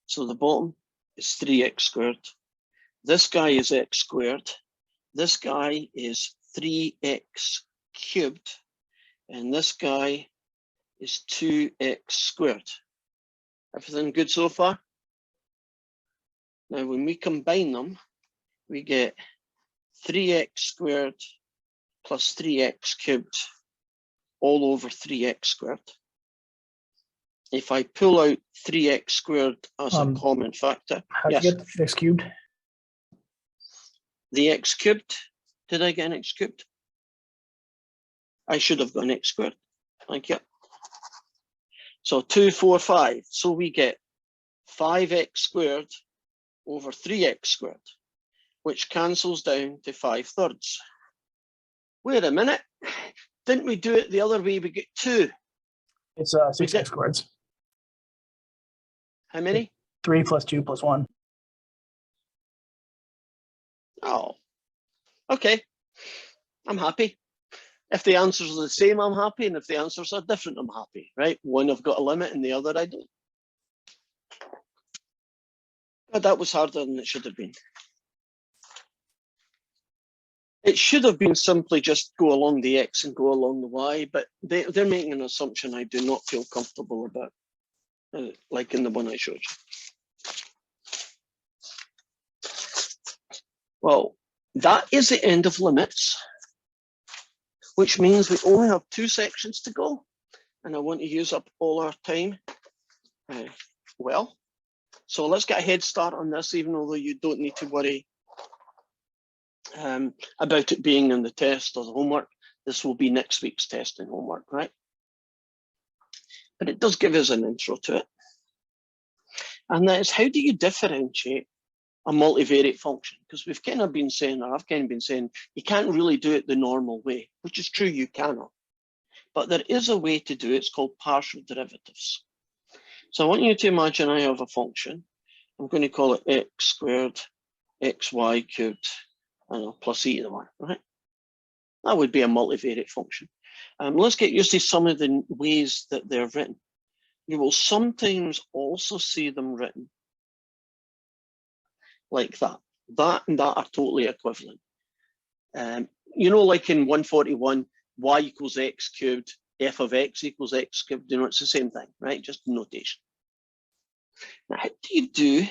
So the bottom is 3x squared. This guy is x squared. This guy is 3x cubed. And this guy is 2x squared. Everything good so far? Now, when we combine them, we get 3x squared plus 3x cubed all over 3x squared. If I pull out 3x squared as a common factor, How'd yes, you get the x cubed? the x cubed, did I get an x cubed? I should have gone x squared. Thank you. So 2, 4, 5. So we get 5x squared over 3x squared, which cancels down to 5/3. Wait a minute. Didn't we do it the other way? We get 2. It's 6x squared. How many? 3 plus 2 plus 1. Oh, okay. I'm happy. If the answers are the same, I'm happy. And if the answers are different, I'm happy, right? One I've got a limit and the other I don't. But that was harder than it should have been. It should have been simply just go along the x and go along the y, but they're making an assumption I do not feel comfortable about, like in the one I showed you. Well, that is the end of limits, which means we only have 2 sections to go, and I want to use up all our time well. So let's get a head start on this, even though you don't need to worry about it being in the test or the homework. This will be next week's test and homework, right? But it does give us an intro to it. And that is, how do you differentiate a multivariate function? Because we've kind of been saying, or I've kind of been saying, you can't really do it the normal way, which is true, you cannot. But there is a way to do it. It's called partial derivatives. So I want you to imagine I have a function. I'm going to call it x squared, xy cubed, plus e to the 1, right? That would be a multivariate function. Let's get used to some of the ways that they're written. You will sometimes also see them written like that. That and that are totally equivalent. You know, like in 141, y equals x cubed, f of x equals x cubed, you know, it's the same thing, right? Just notation. Now, how do you do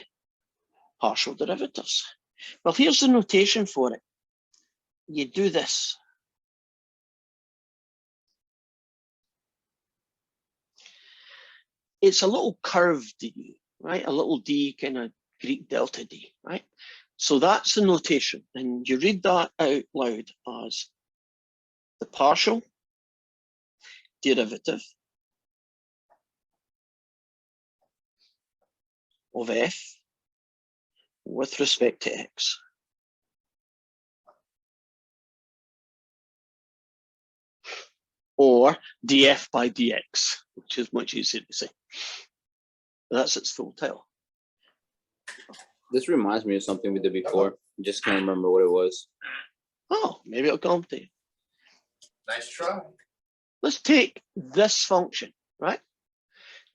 partial derivatives? Well, here's the notation for it. You do this. It's a little curved d, right? A little d, kind of Greek delta d, right? So that's the notation. And you read that out loud as the partial derivative of f with respect to x. Or df by dx, which is much easier to say. That's its full title. This reminds me of something we did before. Just can't remember what it was. Oh, maybe it'll come to you. Nice try. Let's take this function, right?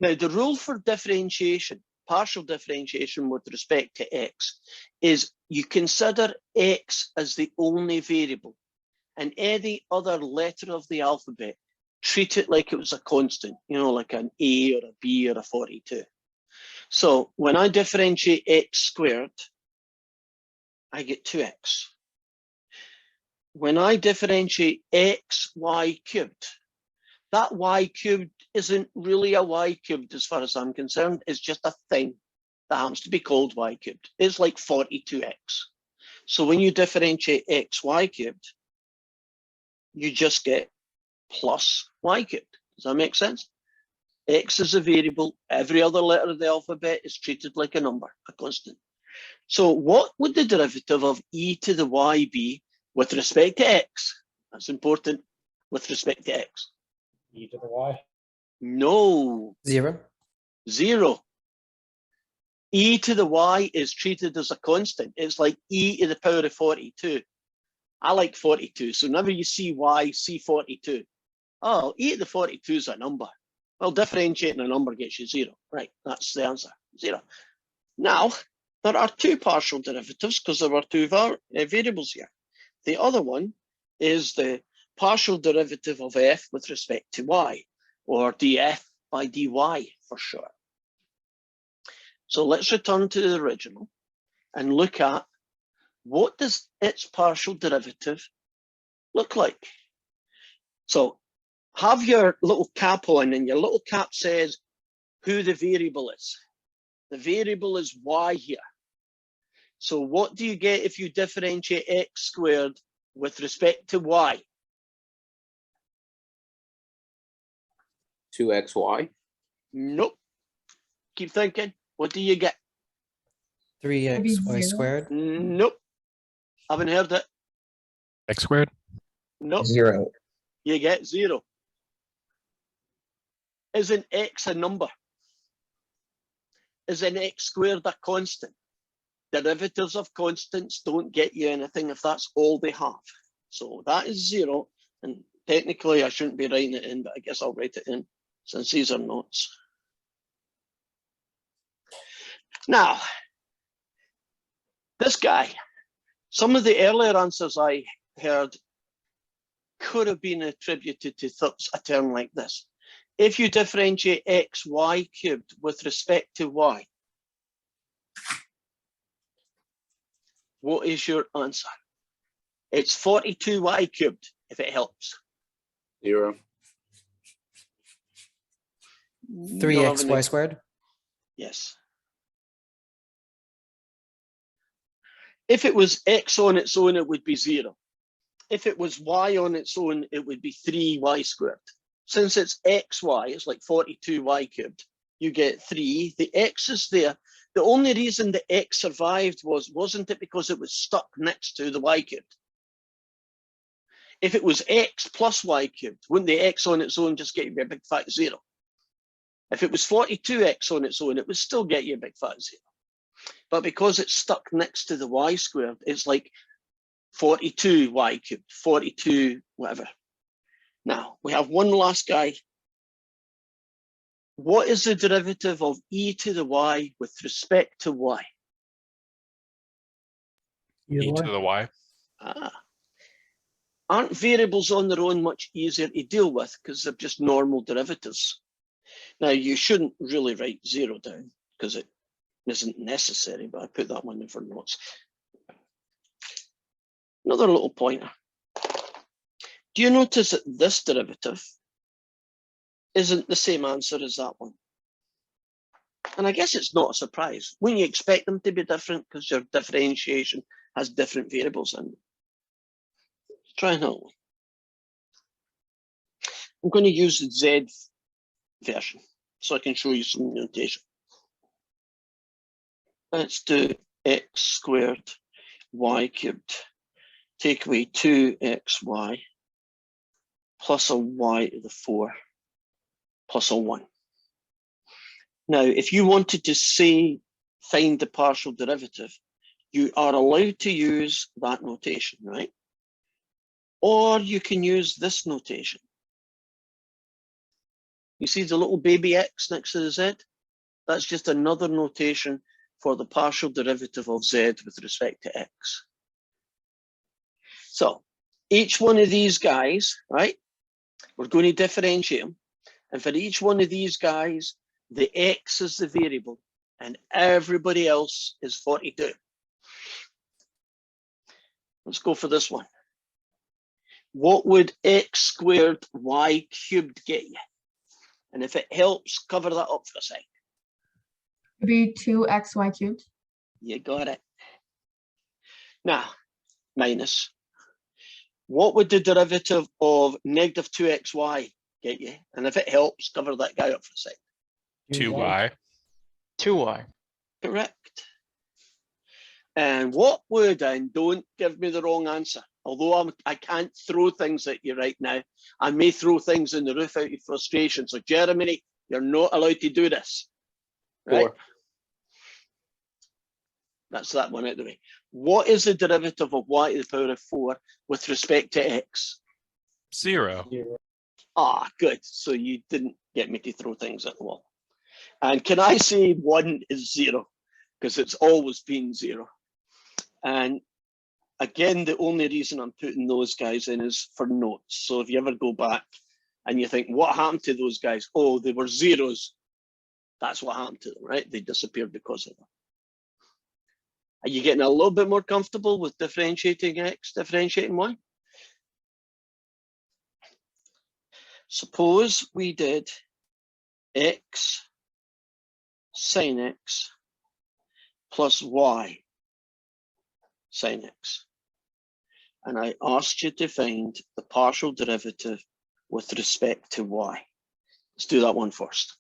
Now, the rule for differentiation, partial differentiation with respect to x, is you consider x as the only variable, and any other letter of the alphabet, treat it like it was a constant, you know, like an A or a B or a 42. So when I differentiate x squared, I get 2x. When I differentiate x y cubed, that y cubed isn't really a y cubed as far as I'm concerned. It's just a thing that happens to be called y cubed. It's like 42x. So when you differentiate x y cubed, you just get plus y cubed. Does that make sense? X is a variable. Every other letter of the alphabet is treated like a number, a constant. So what would the derivative of e to the y be with respect to x? That's important. With respect to x. E to the y. No, 0. 0. E to the y is treated as a constant. It's like e to the power of 42. I like 42. So whenever you see y, see 42. Oh, e to the 42 is a number. Well, differentiating a number gets you 0. Right, that's the answer, 0. Now, there are two partial derivatives because there are two variables here. The other one is the partial derivative of f with respect to y, or df by dy for short. So let's return to the original and look at what does its partial derivative look like. So have your little cap on, and your little cap says who the variable is. The variable is y here. So what do you get if you differentiate x squared with respect to y? 2xy. Nope. Keep thinking. What do you get? 3xy squared. Nope. Haven't heard it. X squared. Nope. 0. You get 0. Isn't x a number? Isn't x squared a constant? Derivatives of constants don't get you anything if that's all they have. So that is 0. And technically I shouldn't be writing it in, but I guess I'll write it in since these are notes. Now, this guy, some of the earlier answers I heard could have been attributed to a term like this. If you differentiate x y cubed with respect to y, what is your answer? It's 42y cubed, if it helps. 0. 3xy squared. Yes. If it was x on its own, it would be 0. If it was y on its own, it would be 3y squared. Since it's xy, it's like 42y cubed. You get 3. The x is there. The only reason the x survived wasn't it because it was stuck next to the y cubed? If it was x plus y cubed, wouldn't the x on its own just get you a big fat 0? If it was 42x on its own, it would still get you a big fat 0. But because it's stuck next to the y squared, it's like 42y cubed, 42 whatever. Now, we have one last guy. What is the derivative of e to the y with respect to y? E to the y. Aren't variables on their own much easier to deal with because they're just normal derivatives? Now, you shouldn't really write 0 down because it isn't necessary, but I put that one in for notes. Another little pointer. Do you notice that this derivative isn't the same answer as that one? And I guess it's not a surprise. When you expect them to be different because your differentiation has different variables in it. Let's try another one. I'm going to use the Z version so I can show you some notation. Let's do x squared y cubed. Take away 2xy plus a y to the 4 plus a 1. Now, if you wanted to say find the partial derivative, you are allowed to use that notation, right? Or you can use this notation. You see the little baby x next to the z? That's just another notation for the partial derivative of z with respect to x. So each one of these guys, right, we're going to differentiate them. And for each one of these guys, the x is the variable and everybody else is 42. Let's go for this one. What would x squared y cubed get you? And if it helps, cover that up for a sec. It'd be 2xy cubed. You got it. Now, minus. What would the derivative of negative 2xy get you? And if it helps, cover that guy up for a sec. 2y. 2y. Correct. And what would, and don't give me the wrong answer, although I can't throw things at you right now, I may throw things in the roof out of frustration. So Jeremy, you're not allowed to do this. Right? 4. That's that one out of the way. What is the derivative of y to the power of 4 with respect to x? 0. Ah, good. So you didn't get me to throw things at the wall. And can I say 1 is 0? Because it's always been 0. And again, the only reason I'm putting those guys in is for notes. So if you ever go back and you think, what happened to those guys? Oh, they were zeros. That's what happened to them, right? They disappeared because of them. Are you getting a little bit more comfortable with differentiating x, differentiating y? Suppose we did x sine x plus y sine x. And I asked you to find the partial derivative with respect to y. Let's do that one first.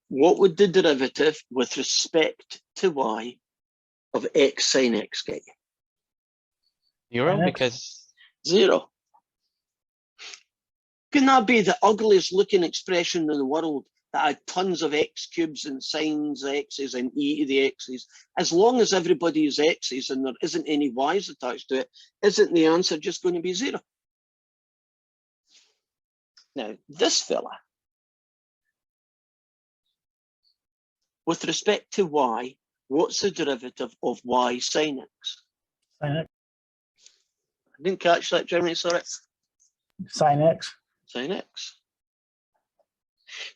What would the derivative with respect to y of x sine x get you? 0 Sin x. because 0. Couldn't that be the ugliest looking expression in the world that had tons of x cubes and sines x's and e to the x's? As long as everybody is x's and there isn't any y's attached to it, isn't the answer just going to be 0? Now, this fella, with respect to y, what's the derivative of y sine x? Sin x. I didn't catch that, Jeremy, sorry. Sin x. Sine x.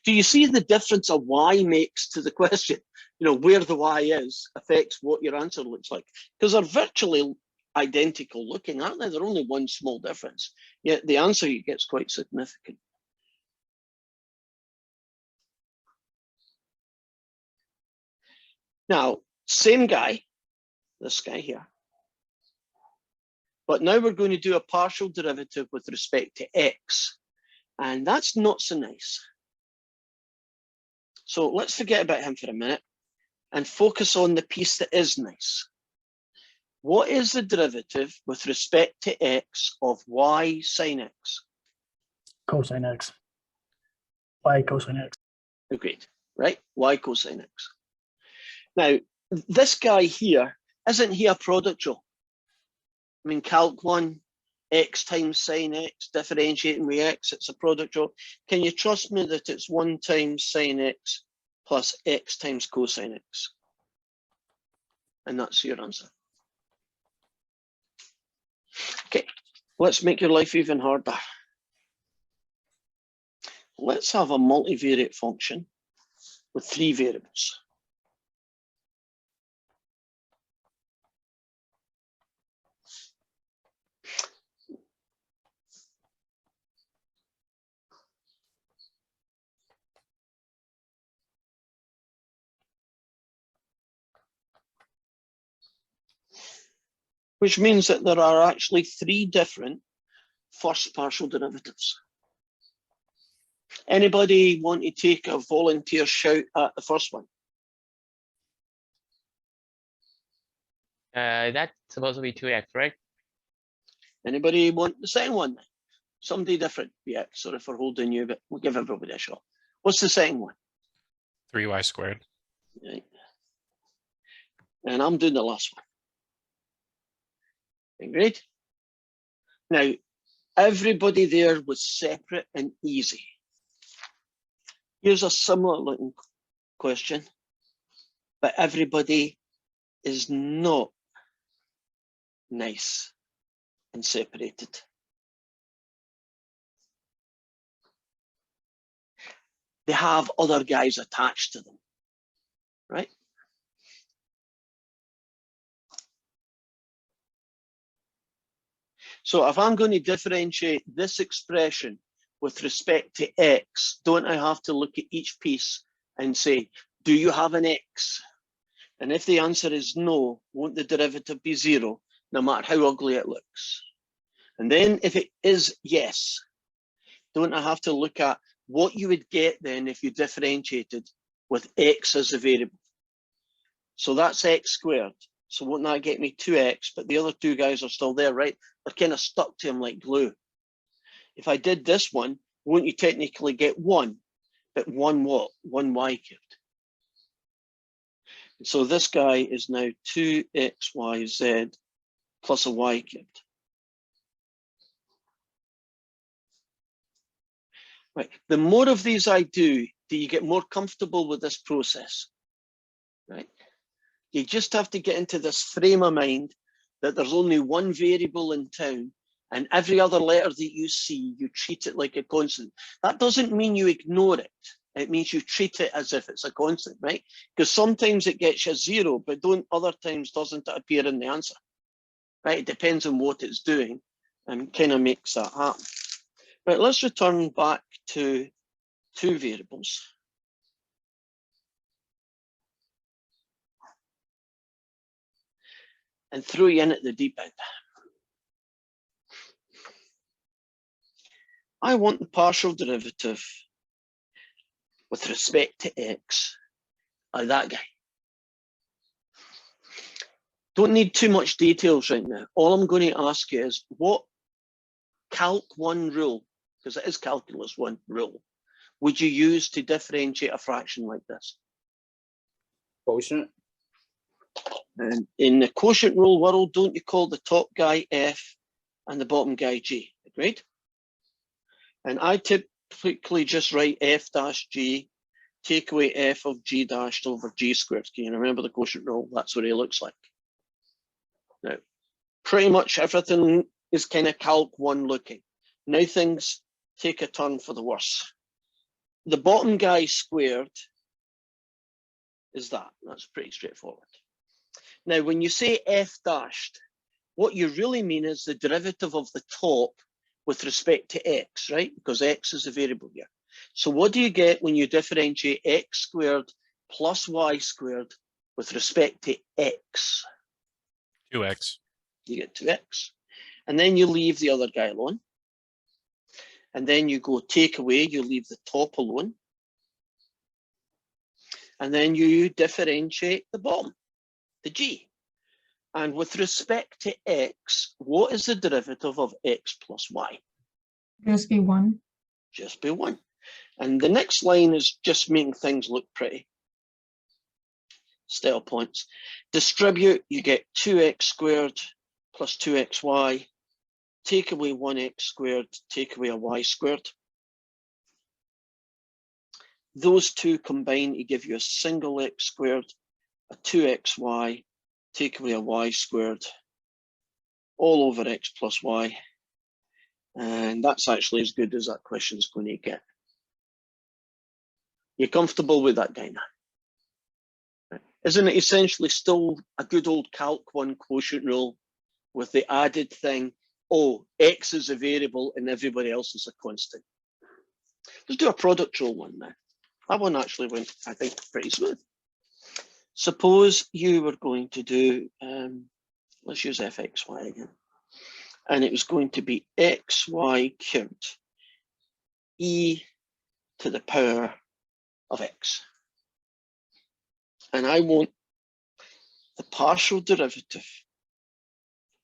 Do you see the difference a y makes to the question? You know, where the y is affects what your answer looks like. Because they're virtually identical looking, aren't they? They're only one small difference. Yet the answer you get is quite significant. Now, same guy, this guy here. But now we're going to do a partial derivative with respect to x. And that's not so nice. So let's forget about him for a minute and focus on the piece that is nice. What is the derivative with respect to x of y sine x? Cosine x. Y cosine x. Agreed, right? Y cosine x. Now, this guy here, isn't he a product rule? I mean, Calc 1, x times sine x, differentiating with x, it's a product rule. Can you trust me that it's 1 times sine x plus x times cosine x? And that's your answer. Okay, let's make your life even harder. Let's have a multivariate function with 3 variables. Which means that there are actually 3 different first partial derivatives. Anybody want to take a volunteer shout at the first one? That's supposed to be 2x, right? Anybody want the second one? Somebody different? Yeah, sorry for holding you, but we'll give everybody a shot. What's the second one? 3y squared. Right. And I'm doing the last one. Great. Now, everybody there was separate and easy. Here's a similar looking question, but everybody is not nice and separated. They have other guys attached to them, right? So if I'm going to differentiate this expression with respect to x, don't I have to look at each piece and say, do you have an x? And if the answer is no, won't the derivative be 0, no matter how ugly it looks? And then if it is yes, don't I have to look at what you would get then if you differentiated with x as a variable? So that's x squared. So won't that get me 2x, but the other two guys are still there, right? They're kind of stuck to him like glue. If I did this one, won't you technically get 1? But 1 what? 1y cubed. So this guy is now 2xyz plus a y cubed. Right. The more of these I do you get more comfortable with this process, right? You just have to get into this frame of mind that there's only one variable in town, and every other letter that you see, you treat it like a constant. That doesn't mean you ignore it. It means you treat it as if it's a constant, right? Because sometimes it gets you 0, but other times doesn't it appear in the answer, right? It depends on what it's doing and kind of makes that happen. Right, let's return back to 2 variables. And throw you in at the deep end. I want the partial derivative with respect to x, like that guy. Don't need too much details right now. All I'm going to ask you is what Calc 1 rule, because it is Calculus 1 rule, would you use to differentiate a fraction like this? Quotient. And in the quotient rule world, don't you call the top guy F and the bottom guy G? Agreed? And I typically just write F dash G, take away F of G dashed over G squared. Can you remember the quotient rule? That's what he looks like. Now, pretty much everything is kind of Calc 1 looking. Now things take a turn for the worse. The bottom guy squared is that. That's pretty straightforward. Now, when you say F dashed, what you really mean is the derivative of the top with respect to x, right? Because x is a variable here. So what do you get when you differentiate x squared plus y squared with respect to x? 2x. You get 2x. And then you leave the other guy alone. And then you go take away, you leave the top alone. And then you differentiate the bottom, the g. And with respect to x, what is the derivative of x plus y? Just be 1. Just be 1. And the next line is just making things look pretty. Style points. Distribute, you get 2x squared plus 2xy. Take away 1x squared, take away a y squared. Those two combine to give you a single x squared, a 2xy, take away a y squared, all over x plus y. And that's actually as good as that question's going to get. You're comfortable with that guy now? Isn't it essentially still a good old Calc 1 quotient rule with the added thing, oh, x is a variable and everybody else is a constant? Let's do a product rule one now. That one actually went, I think, pretty smooth. Suppose you were going to do, let's use fxy again. And it was going to be xy cubed e to the power of x. And I want the partial derivative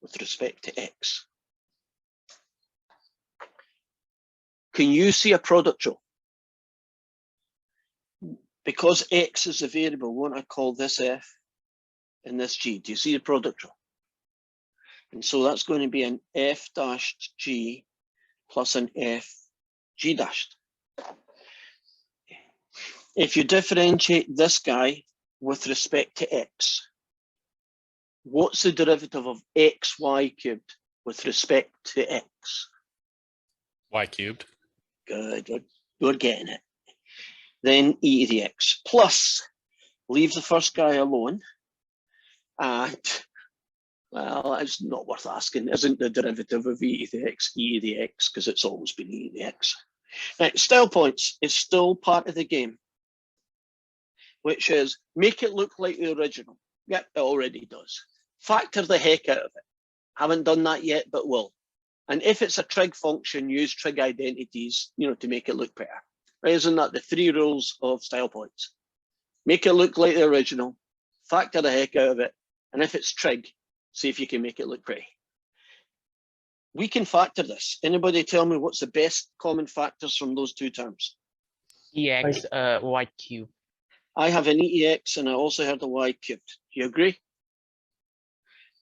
with respect to x. Can you see a product rule? Because x is a variable, won't I call this f and this g? Do you see the product rule? And so that's going to be an f dashed g plus an f g dashed. If you differentiate this guy with respect to x, what's the derivative of xy cubed with respect to x? Y cubed. Good, we're getting it. Then e to the x plus, leave the first guy alone, and, well, it's not worth asking, isn't the derivative of e to the x e to the x, because it's always been e to the x. Now, style points is still part of the game, which is make it look like the original. Yep, it already does. Factor the heck out of it. Haven't done that yet, but will. And if it's a trig function, use trig identities, to make it look better. Right? Isn't that the 3 rules of style points? Make it look like the original, factor the heck out of it, and if it's trig, see if you can make it look pretty. We can factor this. Anybody tell me what's the best common factors from those two terms? EX, Y cube. I have an EX and I also have the Y cubed. Do you agree?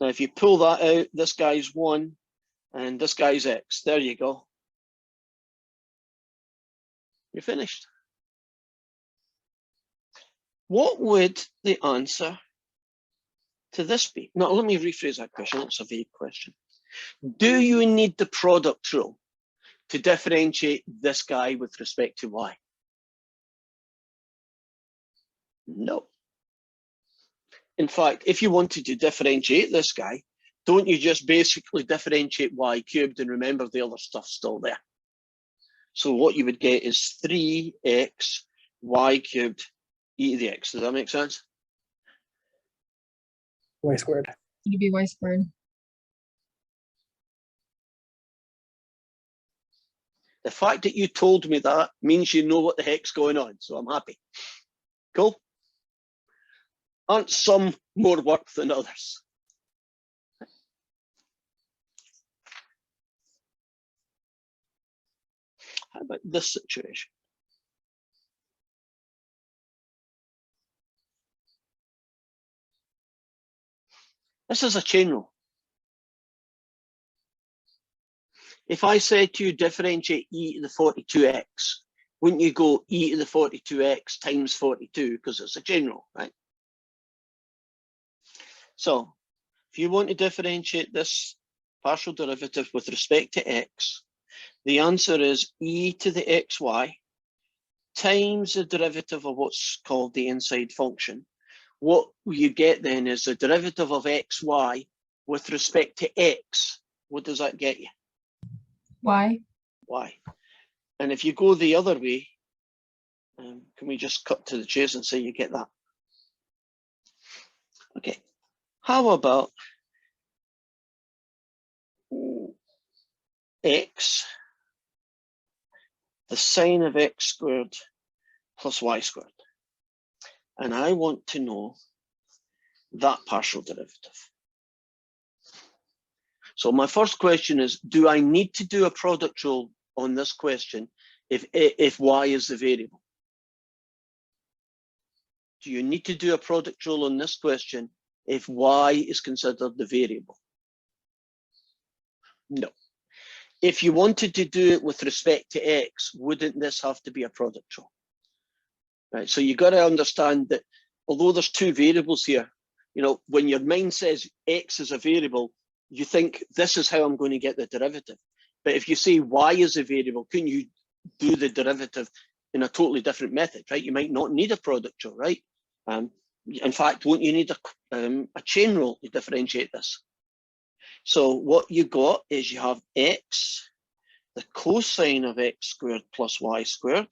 Now, if you pull that out, this guy's 1 and this guy's X. There you go. You're finished. What would the answer to this be? Now, let me rephrase that question. It's a vague question. Do you need the product rule to differentiate this guy with respect to Y? No. In fact, if you wanted to differentiate this guy, don't you just basically differentiate Y cubed and remember the other stuff's still there? So what you would get is 3x Y cubed e to the x. Does that make sense? Y squared. It'd be y squared. The fact that you told me that means you know what the heck's going on, so I'm happy. Cool? Aren't some more work than others? How about this situation? This is a chain rule. If I said to you differentiate e to the 42x, wouldn't you go e to the 42x times 42 because it's a chain rule, right? So if you want to differentiate this partial derivative with respect to x, the answer is e to the xy times the derivative of what's called the inside function. What you get then is the derivative of xy with respect to x. What does that get you? Y. Y. And if you go the other way, can we just cut to the chase and say you get that? Okay. How about x, the sine of x squared plus y squared? And I want to know that partial derivative. So my first question is, do I need to do a product rule on this question if y is the variable? Do you need to do a product rule on this question if y is considered the variable? No. If you wanted to do it with respect to x, wouldn't this have to be a product rule? Right, so you got to understand that although there's two variables here, when your mind says x is a variable, you think this is how I'm going to get the derivative. But if you say y is a variable, can you do the derivative in a totally different method, right? You might not need a product rule, right? In fact, won't you need a chain rule to differentiate this? So what you got is you have x, the cosine of x squared plus y squared,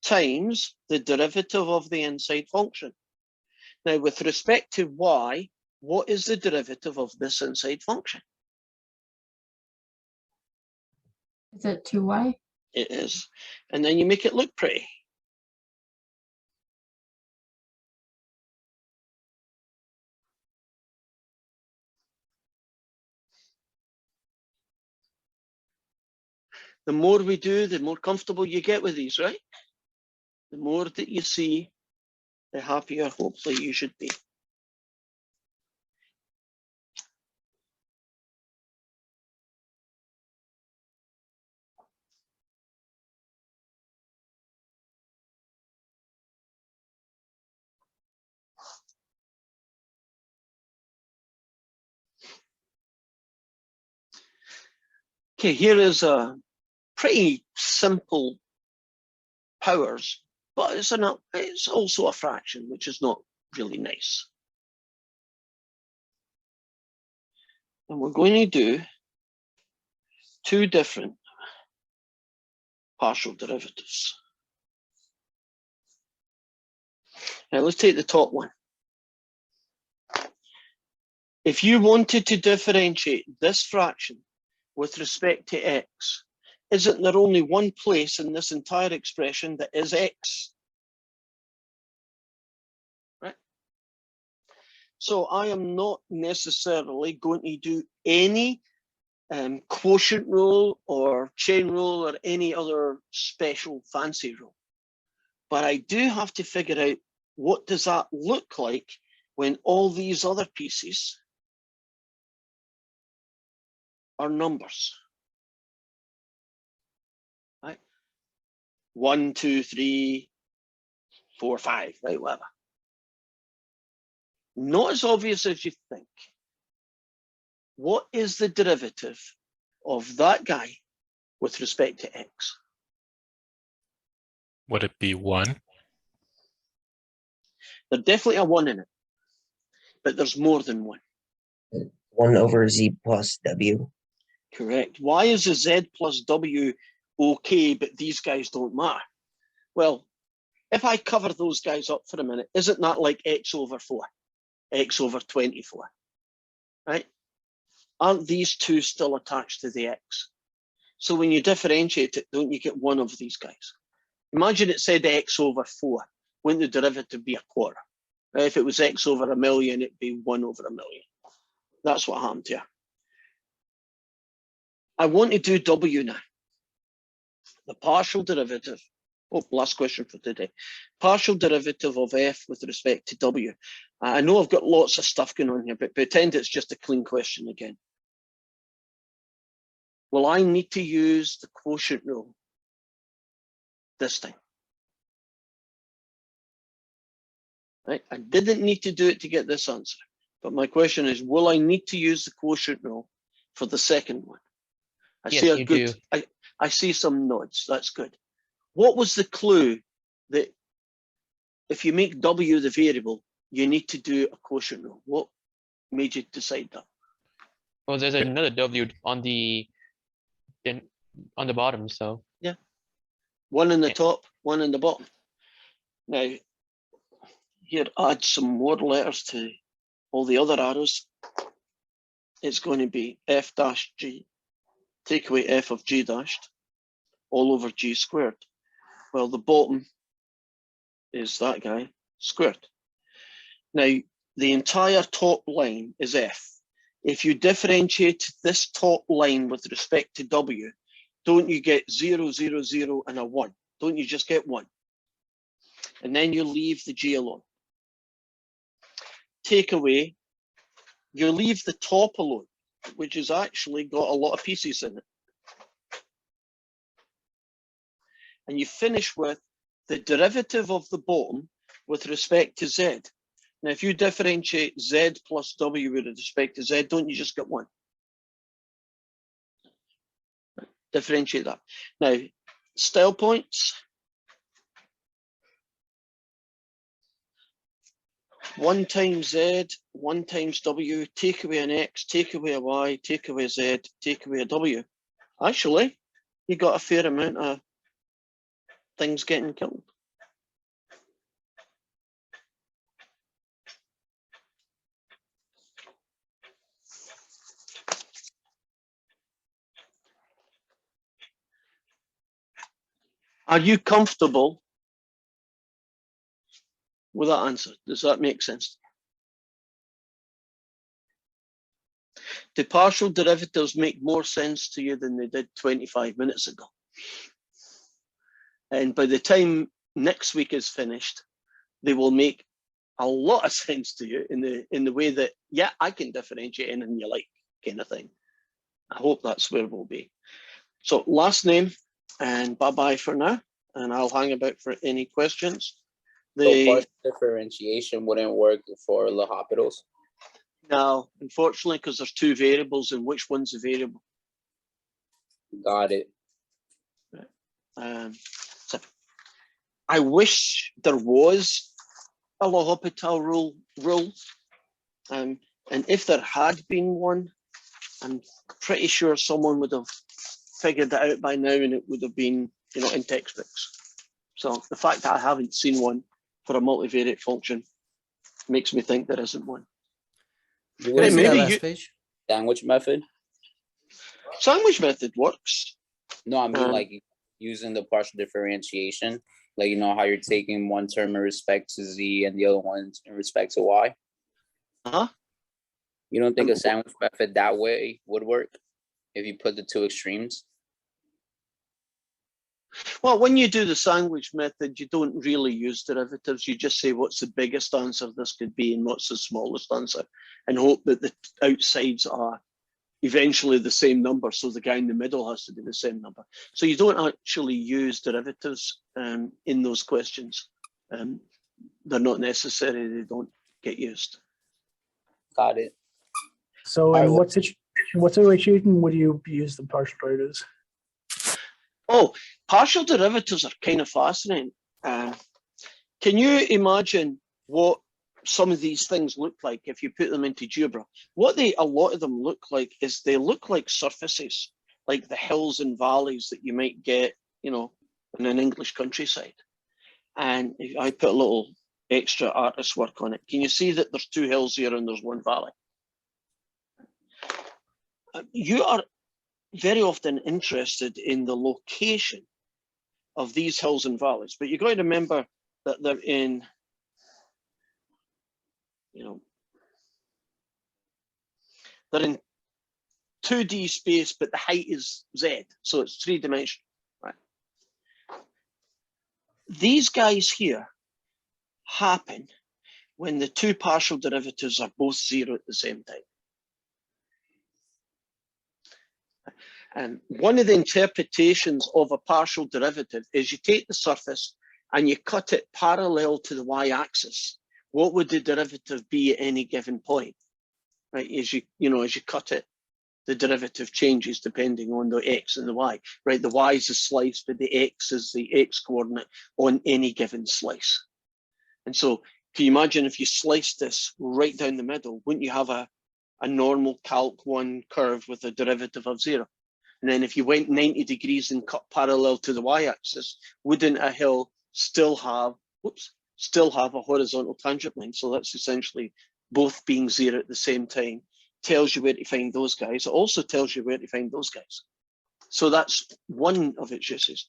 times the derivative of the inside function. Now, with respect to y, what is the derivative of this inside function? Is it 2y? It is. And then you make it look pretty. The more we do, the more comfortable you get with these, right? The more that you see, the happier hopefully you should be. Okay, here is a pretty simple powers, but it's also a fraction, which is not really nice. And we're going to do two different partial derivatives. Now let's take the top one. If you wanted to differentiate this fraction with respect to x, isn't there only one place in this entire expression that is x? Right? So I am not necessarily going to do any quotient rule or chain rule or any other special fancy rule. But I do have to figure out what does that look like when all these other pieces are numbers. Right? 1, 2, 3, 4, 5, right, whatever. Not as obvious as you think. What is the derivative of that guy with respect to x? Would it be 1? There's definitely a 1 in it, but there's more than one. 1 over z plus w. Correct. Why is the z plus w okay, but these guys don't matter? Well, if I cover those guys up for a minute, isn't that like x over 4, x over 24, right? Aren't these two still attached to the x? So when you differentiate it, don't you get one of these guys? Imagine it said x over 4. Wouldn't the derivative be a quarter? Right? If it was x over 1,000,000, it'd be 1 over 1,000,000. That's what happened here. I want to do w now. The partial derivative. Oh, last question for today. Partial derivative of f with respect to w. I know I've got lots of stuff going on here, but pretend it's just a clean question again. Will I need to use the quotient rule this time? Right? I didn't need to do it to get this answer, but my question is, will I need to use the quotient rule for the second one? I Yes, see a you good. do. I see some nods. That's good. What was the clue that if you make w the variable, you need to do a quotient rule? What made you decide that? Well, there's another W on the bottom, so Yeah. One in the Yeah. top, one in the bottom. Now, here, add some more letters to all the other arrows. It's going to be f dash g, take away f of g dashed, all over g squared. Well, the bottom is that guy squared. Now, the entire top line is f. If you differentiate this top line with respect to w, don't you get 0, 0, 0, and a 1? Don't you just get 1? And then you leave the g alone. Take away, you leave the top alone, which has actually got a lot of pieces in it. And you finish with the derivative of the bottom with respect to z. Now, if you differentiate z plus w with respect to z, don't you just get 1? Differentiate that. Now, style points. 1 times z, 1 times w, take away an x, take away a y, take away a z, take away a w. Actually, you got a fair amount of things getting killed. Are you comfortable with that answer? Does that make sense? Do partial derivatives make more sense to you than they did 25 minutes ago? And by the time next week is finished, they will make a lot of sense to you in the way that, yeah, I can differentiate anything you like, kind of thing. I hope that's where we'll be. So last name and bye-bye for now. And I'll hang about for any questions. So partial differentiation wouldn't work for L'Hospitals. No, unfortunately, because there's two variables and which one's the variable. Got it. So I wish there was a L'Hopital rule. And if there had been one, I'm pretty sure someone would have figured that out by now and it would have been, in textbooks. So the fact that I haven't seen one for a multivariate function makes me think there isn't one. You Can I would see maybe that say last you- page? sandwich method? Sandwich method works. No, I mean Um, like using the partial differentiation, like how you're taking one term in respect to Z and the other one in respect to Y. Uh-huh. You don't think a sandwich method that way would work if you put the two extremes? Well, when you do the sandwich method, you don't really use derivatives. You just say what's the biggest answer this could be and what's the smallest answer, and hope that the outsides are eventually the same number. So the guy in the middle has to be the same number. So you don't actually use derivatives in those questions. They're not necessary. They don't get used. Got it. So Alright, in well- what situation would you use the partial derivatives? Oh, partial derivatives are kind of fascinating. Can you imagine what some of these things look like if you put them into GeoGebra? What a lot of them look like is they look like surfaces, like the hills and valleys that you might get, in an English countryside. And if I put a little extra artist work on it, can you see that there's two hills here and there's one valley? You are very often interested in the location of these hills and valleys, but you've got to remember that they're in, they're in 2D space, but the height is Z, so it's 3-dimensional, right? These guys here happen when the two partial derivatives are both 0 at the same time. And one of the interpretations of a partial derivative is you take the surface and you cut it parallel to the y-axis. What would the derivative be at any given point? Right, as you cut it, the derivative changes depending on the x and the y. Right, the y is the slice, but the x is the x coordinate on any given slice. And so, can you imagine if you sliced this right down the middle? Wouldn't you have a normal Calc 1 curve with a derivative of 0? And then if you went 90 degrees and cut parallel to the y-axis, wouldn't a hill still have a horizontal tangent line? So that's essentially both being 0 at the same time. Tells you where to find those guys. It also tells you where to find those guys. So that's one of its uses.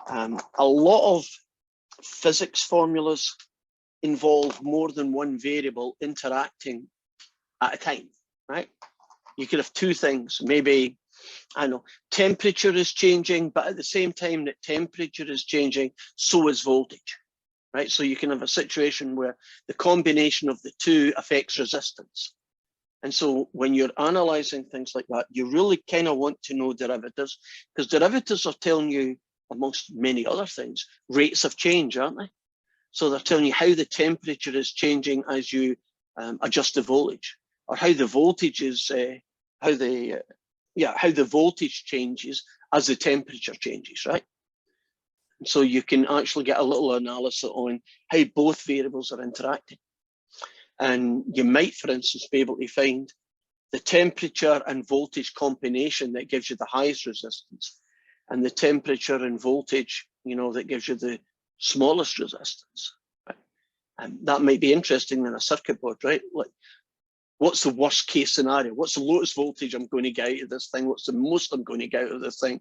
A lot of physics formulas involve more than one variable interacting at a time, right? You could have two things, maybe, I know, temperature is changing, but at the same time that temperature is changing, so is voltage, right? So you can have a situation where the combination of the two affects resistance. And so when you're analyzing things like that, you really kind of want to know derivatives, because derivatives are telling you, amongst many other things, rates of change, aren't they? So they're telling you how the temperature is changing as you adjust the voltage, or how the voltage is, how the voltage changes as the temperature changes, right? So you can actually get a little analysis on how both variables are interacting. And you might, for instance, be able to find the temperature and voltage combination that gives you the highest resistance, and the temperature and voltage, that gives you the smallest resistance. Right? And that might be interesting in a circuit board, right? Like, what's the worst case scenario? What's the lowest voltage I'm going to get out of this thing? What's the most I'm going to get out of this thing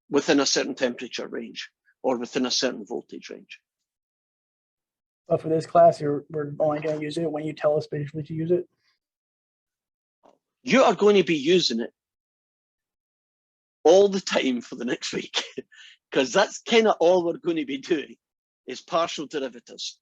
within a certain temperature range or within a certain voltage range? But for this class, we're only going to use it when you tell us basically to use it. You are going to be using it all the time for the next week, because that's kind of all we're going to be doing is partial derivatives.